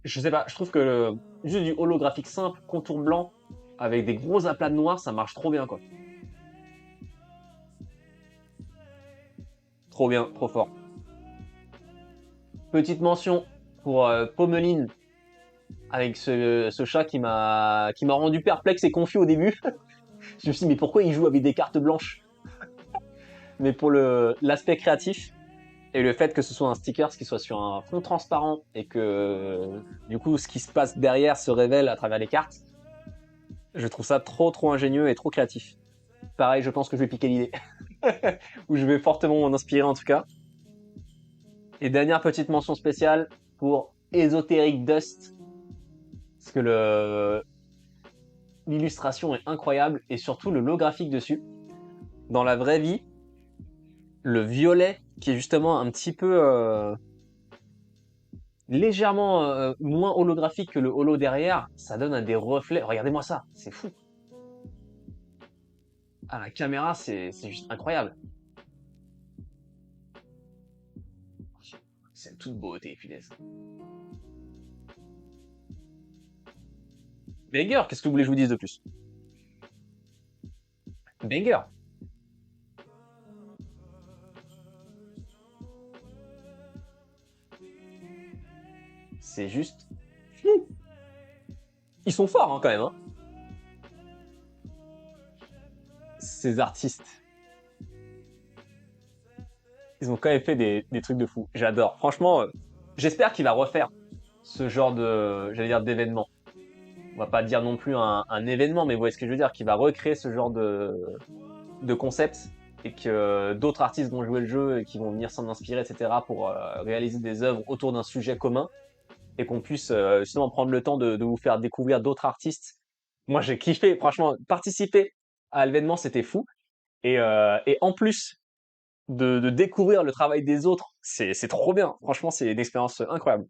Je sais pas, je trouve que juste du holographique simple, contour blanc, avec des gros aplats de noir, ça marche trop bien, quoi. Trop bien, trop fort. Petite mention pour Pommeline, avec ce chat qui m'a rendu perplexe et confus au début. Je me suis dit, mais pourquoi il joue avec des cartes blanches? Mais pour l'aspect créatif, et le fait que ce soit un sticker qui soit sur un fond transparent et que du coup ce qui se passe derrière se révèle à travers les cartes, je trouve ça trop ingénieux et trop créatif. Pareil, je pense que je vais piquer l'idée. Ou je vais fortement m'en inspirer en tout cas. Et dernière petite mention spéciale pour Esoteric Dust. Parce que l'illustration est incroyable et surtout le lot graphique dessus. Dans la vraie vie, le violet qui est justement un petit peu légèrement moins holographique que le holo derrière, ça donne des reflets. Regardez-moi ça, c'est fou. À la caméra, c'est juste incroyable. C'est toute beauté, punaise. Banger, qu'est-ce que vous voulez que je vous dise de plus? Banger. C'est juste fou. Ils sont forts hein, quand même. Hein. Ces artistes. Ils ont quand même fait des trucs de fou. J'adore. Franchement, j'espère qu'il va refaire ce genre j'allais dire d'événement. On va pas dire non plus un événement, mais vous voyez ce que je veux dire, qu'il va recréer ce genre de concept et que d'autres artistes vont jouer le jeu et qui vont venir s'en inspirer, etc. pour réaliser des œuvres autour d'un sujet commun et qu'on puisse justement prendre le temps de vous faire découvrir d'autres artistes. Moi, j'ai kiffé, franchement, participer à l'événement, c'était fou. Et en plus de découvrir le travail des autres, c'est trop bien. Franchement, c'est une expérience incroyable.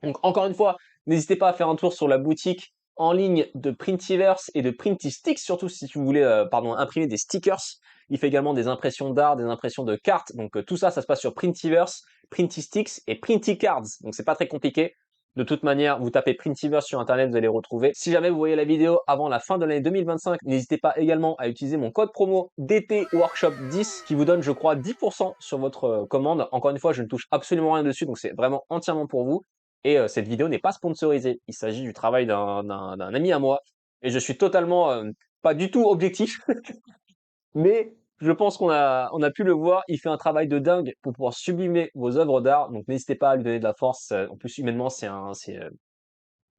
Donc, encore une fois, n'hésitez pas à faire un tour sur la boutique en ligne de Printiverse et de Printisticks, surtout si tu voulais imprimer des stickers. Il fait également des impressions d'art, des impressions de cartes. Donc tout ça, ça se passe sur Printiverse, Printisticks et Printicards. Donc c'est pas très compliqué. De toute manière, vous tapez Printiverse sur internet, vous allez les retrouver. Si jamais vous voyez la vidéo avant la fin de l'année 2025, n'hésitez pas également à utiliser mon code promo DT Workshop 10 qui vous donne, je crois, 10% sur votre commande. Encore une fois, je ne touche absolument rien dessus, donc c'est vraiment entièrement pour vous. Et cette vidéo n'est pas sponsorisée. Il s'agit du travail d'un ami à moi. Et je suis totalement pas du tout objectif. Mais je pense qu'on a pu le voir. Il fait un travail de dingue pour pouvoir sublimer vos œuvres d'art. Donc n'hésitez pas à lui donner de la force. En plus, humainement,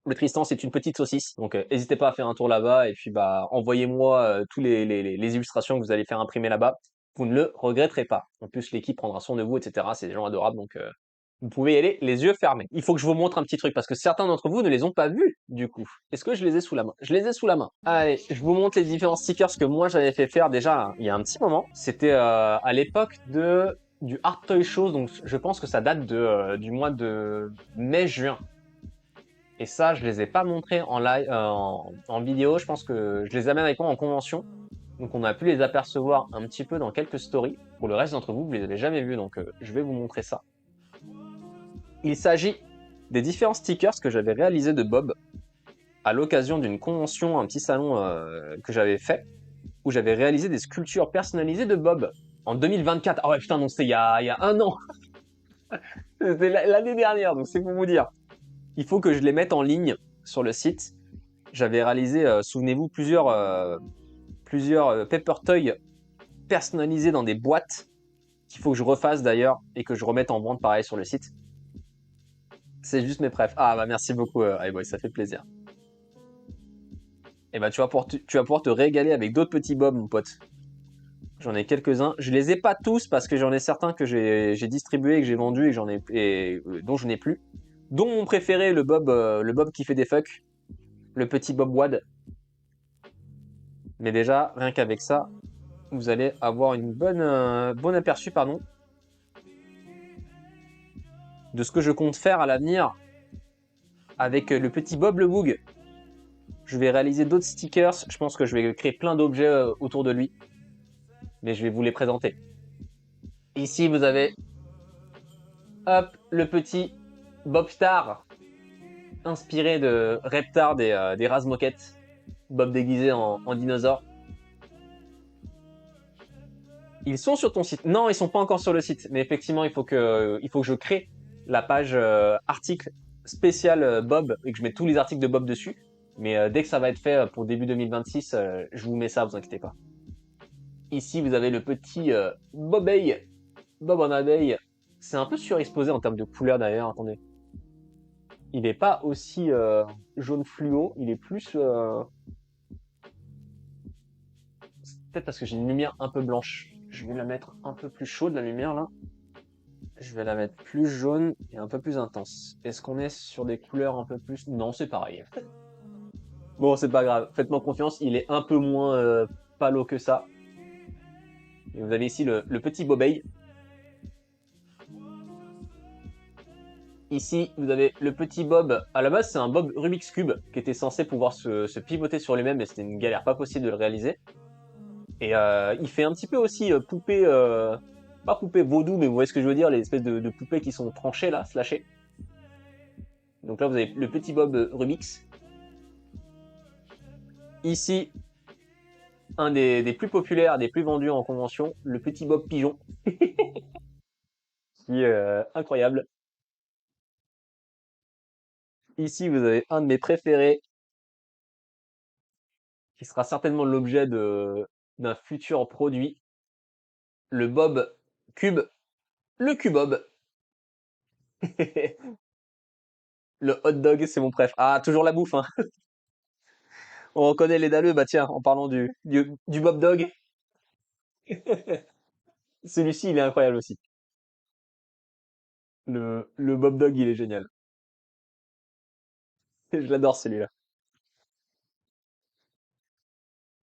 le Tristan, c'est une petite saucisse. Donc n'hésitez pas à faire un tour là-bas. Et puis bah envoyez-moi tous les illustrations que vous allez faire imprimer là-bas. Vous ne le regretterez pas. En plus, l'équipe prendra soin de vous, etc. C'est des gens adorables. Donc vous pouvez y aller les yeux fermés. Il faut que je vous montre un petit truc parce que certains d'entre vous ne les ont pas vus du coup. Est-ce que je les ai sous la main? Je les ai sous la main. Allez, je vous montre les différents stickers que moi j'avais fait faire déjà il y a un petit moment. C'était à l'époque du Art Toy Show, donc je pense que ça date du mois de mai-juin. Et ça, je les ai pas montrés en live, en vidéo. Je pense que je les amène avec moi en convention. Donc on a pu les apercevoir un petit peu dans quelques stories. Pour le reste d'entre vous, vous les avez jamais vus, donc je vais vous montrer ça. Il s'agit des différents stickers que j'avais réalisés de Bob à l'occasion d'une convention, un petit salon que j'avais fait, où j'avais réalisé des sculptures personnalisées de Bob en 2024. Ah ouais, putain, non, c'était il y a un an. C'était l'année dernière, donc c'est pour vous dire. Il faut que je les mette en ligne sur le site. J'avais réalisé, souvenez-vous, plusieurs Paper Toys personnalisés dans des boîtes qu'il faut que je refasse d'ailleurs et que je remette en vente pareil sur le site. C'est juste mes préfs. Ah bah merci beaucoup, iBoy, ça fait plaisir. Et bah tu vas pouvoir te régaler avec d'autres petits Bob, mon pote. J'en ai quelques-uns. Je les ai pas tous parce que j'en ai certains que j'ai distribués, que j'ai vendus et dont je n'ai plus. Dont mon préféré, le Bob qui fait des fucks. Le petit Bob Wad. Mais déjà, rien qu'avec ça, vous allez avoir une bon aperçu, pardon, de ce que je compte faire à l'avenir avec le petit Bob le Boog. Je vais réaliser d'autres stickers. Je pense que je vais créer plein d'objets autour de lui. Mais je vais vous les présenter. Ici, vous avez hop, le petit Bob Star, inspiré de Reptar des Razmoket. Bob déguisé en dinosaure. Ils sont sur ton site. Non, ils sont pas encore sur le site. Mais effectivement, il faut que je crée la page article spécial Bob et que je mette tous les articles de Bob dessus. Mais dès que ça va être fait pour début 2026, je vous mets ça, vous inquiétez pas. Ici, vous avez le petit Bobeille, Bob en abeille. C'est un peu surexposé en termes de couleur d'ailleurs, attendez. Il n'est pas aussi jaune fluo, il est plus... C'est peut-être parce que j'ai une lumière un peu blanche. Je vais la mettre un peu plus chaude, la lumière là. Je vais la mettre plus jaune et un peu plus intense. Est-ce qu'on est sur des couleurs un peu plus... Non, c'est pareil. Bon, c'est pas grave. Faites-moi confiance, il est un peu moins palo que ça. Et vous avez ici le petit Bobeille. Ici, vous avez le petit Bob. À la base, c'est un Bob Rubik's Cube qui était censé pouvoir se pivoter sur lui-même, mais c'était une galère pas possible de le réaliser. Et il fait un petit peu aussi poupée, pas poupée vaudou, mais vous voyez ce que je veux dire, les espèces de poupées qui sont tranchées là, slashées. Donc là, vous avez le petit Bob Rubik's. Ici, un des plus populaires, des plus vendus en convention, le petit Bob Pigeon. Qui est incroyable. Ici, vous avez un de mes préférés, qui sera certainement l'objet d'un futur produit. Le Bob Cube, le Cubob. Le hot dog, c'est mon préf. Ah, toujours la bouffe, hein. On reconnaît les dalleux, bah tiens, en parlant du Bob Dog. Celui-ci, il est incroyable aussi. Le Bob Dog, il est génial. Je l'adore celui-là.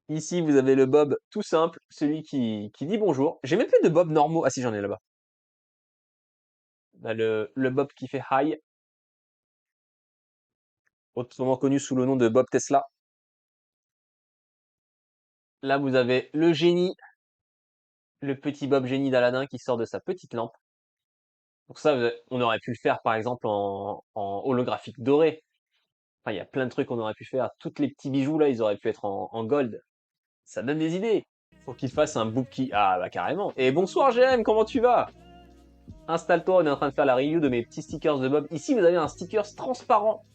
Ici, vous avez le Bob tout simple, celui qui dit bonjour. J'ai même plus de Bob normaux. Ah si, j'en ai là-bas. Bah, le Bob qui fait hi, autrement connu sous le nom de Bob Tesla. Là, vous avez le génie, le petit Bob génie d'Aladin qui sort de sa petite lampe. Donc ça, on aurait pu le faire par exemple en holographique doré. Enfin, il y a plein de trucs qu'on aurait pu faire. Tous les petits bijoux là, ils auraient pu être en gold. Ça donne des idées. Faut qu'il fasse un book qui... Ah bah carrément. Et bonsoir GM, comment tu vas? Installe-toi, on est en train de faire la review de mes petits stickers de Bob. Ici, vous avez un sticker transparent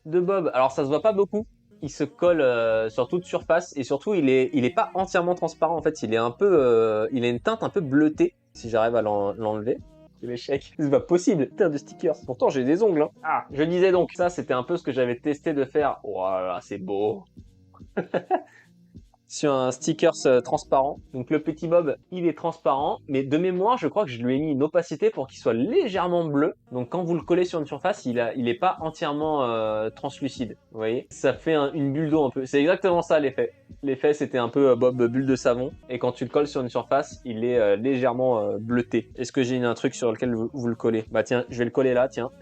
de Bob. Alors, ça se voit pas beaucoup. Il se colle sur toute surface et surtout, il est pas entièrement transparent. En fait, il est un peu, il a une teinte un peu bleutée. Si j'arrive à l'enlever. C'est l'échec. C'est pas possible. Putain de stickers. Pourtant, j'ai des ongles. Hein. Ah, je disais donc, ça, c'était un peu ce que j'avais testé de faire. Voilà, c'est beau. Sur un stickers transparent. Donc le petit Bob, il est transparent, mais de mémoire, je crois que je lui ai mis une opacité pour qu'il soit légèrement bleu. Donc quand vous le collez sur une surface, il est pas entièrement translucide. Vous voyez, ça fait une bulle d'eau un peu. C'est exactement ça l'effet. L'effet, c'était un peu Bob bulle de savon. Et quand tu le colles sur une surface, il est légèrement bleuté. Est-ce que j'ai un truc sur lequel vous le collez? Bah tiens, je vais le coller là, tiens.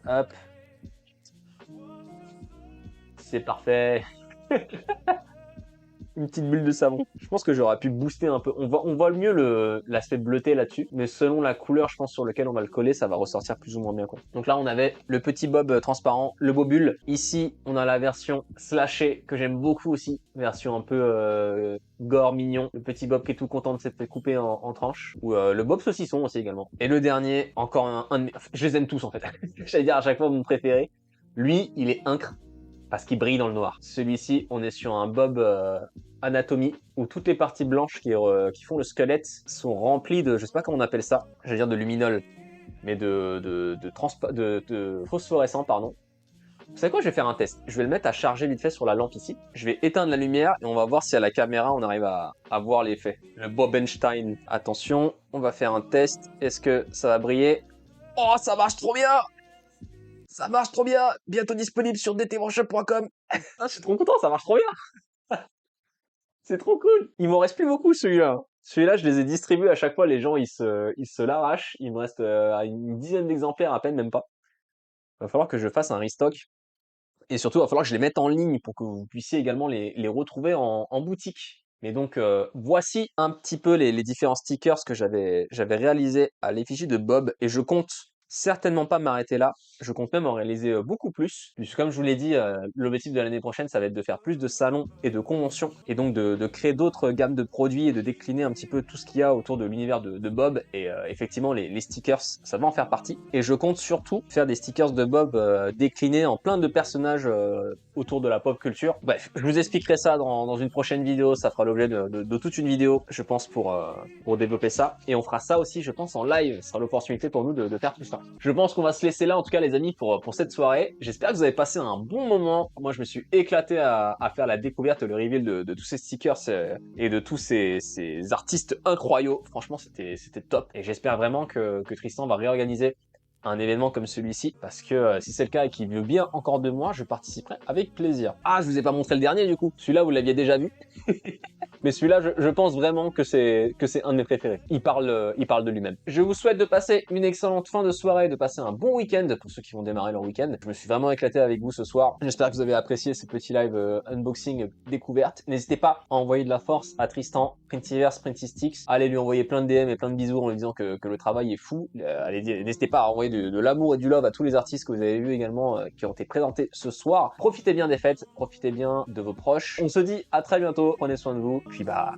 Hop. C'est parfait. Une petite bulle de savon. Je pense que j'aurais pu booster un peu. On voit mieux l'aspect bleuté là-dessus, mais selon la couleur, je pense, sur lequel on va le coller, ça va ressortir plus ou moins bien, quoi. Donc là, on avait le petit Bob transparent, le Bobule. Ici, on a la version slashée, que j'aime beaucoup aussi. Version un peu gore, mignon. Le petit Bob qui est tout content de s'être fait couper en tranches. Ou le Bob saucisson aussi également. Et le dernier, encore un de mes... Je les aime tous, en fait. J'allais dire à chaque fois mon préféré. Lui, il est incre. Parce qu'il brille dans le noir. Celui-ci, on est sur un Bob Anatomie, où toutes les parties blanches qui font le squelette sont remplies de, je sais pas comment on appelle ça, j'allais dire de luminol, mais de phosphorescent, pardon. Vous savez quoi, je vais faire un test. Je vais le mettre à charger vite fait sur la lampe ici. Je vais éteindre la lumière et on va voir si à la caméra on arrive à voir l'effet. Le Bobenstein. Attention, on va faire un test. Est-ce que ça va briller? Oh, ça marche trop bien! Ça marche trop bien! Bientôt disponible sur dtworkshop.com. Ah, je suis trop content, ça marche trop bien! C'est trop cool! Il m'en reste plus beaucoup celui-là. Celui-là, je les ai distribués à chaque fois, les gens ils se l'arrachent. Il me reste une dizaine d'exemplaires à peine, même pas. Il va falloir que je fasse un restock. Et surtout, il va falloir que je les mette en ligne pour que vous puissiez également les retrouver en boutique. Mais donc, voici un petit peu les différents stickers que j'avais réalisés à l'effigie de Bob. Et je compte certainement pas m'arrêter là. Je compte même en réaliser beaucoup plus. Puisque comme je vous l'ai dit, l'objectif de l'année prochaine, ça va être de faire plus de salons et de conventions. Et donc de créer d'autres gammes de produits et de décliner un petit peu tout ce qu'il y a autour de l'univers de Bob. Et effectivement, les stickers, ça va en faire partie. Et je compte surtout faire des stickers de Bob déclinés en plein de personnages autour de la pop culture. Bref, je vous expliquerai ça dans une prochaine vidéo. Ça fera l'objet de toute une vidéo, je pense, pour développer ça. Et on fera ça aussi, je pense, en live. Ce sera l'opportunité pour nous de faire tout ça. Je pense qu'on va se laisser là, en tout cas, les amis, pour cette soirée. J'espère que vous avez passé un bon moment. Moi, je me suis éclaté à faire la découverte et le reveal de tous ces stickers et de tous ces artistes incroyables. Franchement, c'était top. Et j'espère vraiment que Tristan va réorganiser un événement comme celui-ci, parce que si c'est le cas et qu'il veut bien encore de moi, je participerai avec plaisir. Ah, je vous ai pas montré le dernier du coup. Celui-là, vous l'aviez déjà vu. Mais celui-là, je pense vraiment que c'est un de mes préférés. Il parle de lui-même. Je vous souhaite de passer une excellente fin de soirée, de passer un bon week-end pour ceux qui vont démarrer leur week-end. Je me suis vraiment éclaté avec vous ce soir. J'espère que vous avez apprécié ce petit live unboxing découverte. N'hésitez pas à envoyer de la force à Tristan, Printiverse, Printistix. Allez lui envoyer plein de DM et plein de bisous en lui disant que le travail est fou. N'hésitez pas à envoyer de l'amour et du love à tous les artistes que vous avez vus également qui ont été présentés ce soir. Profitez bien des fêtes, profitez bien de vos proches. On se dit à très bientôt, prenez soin de vous, puis bah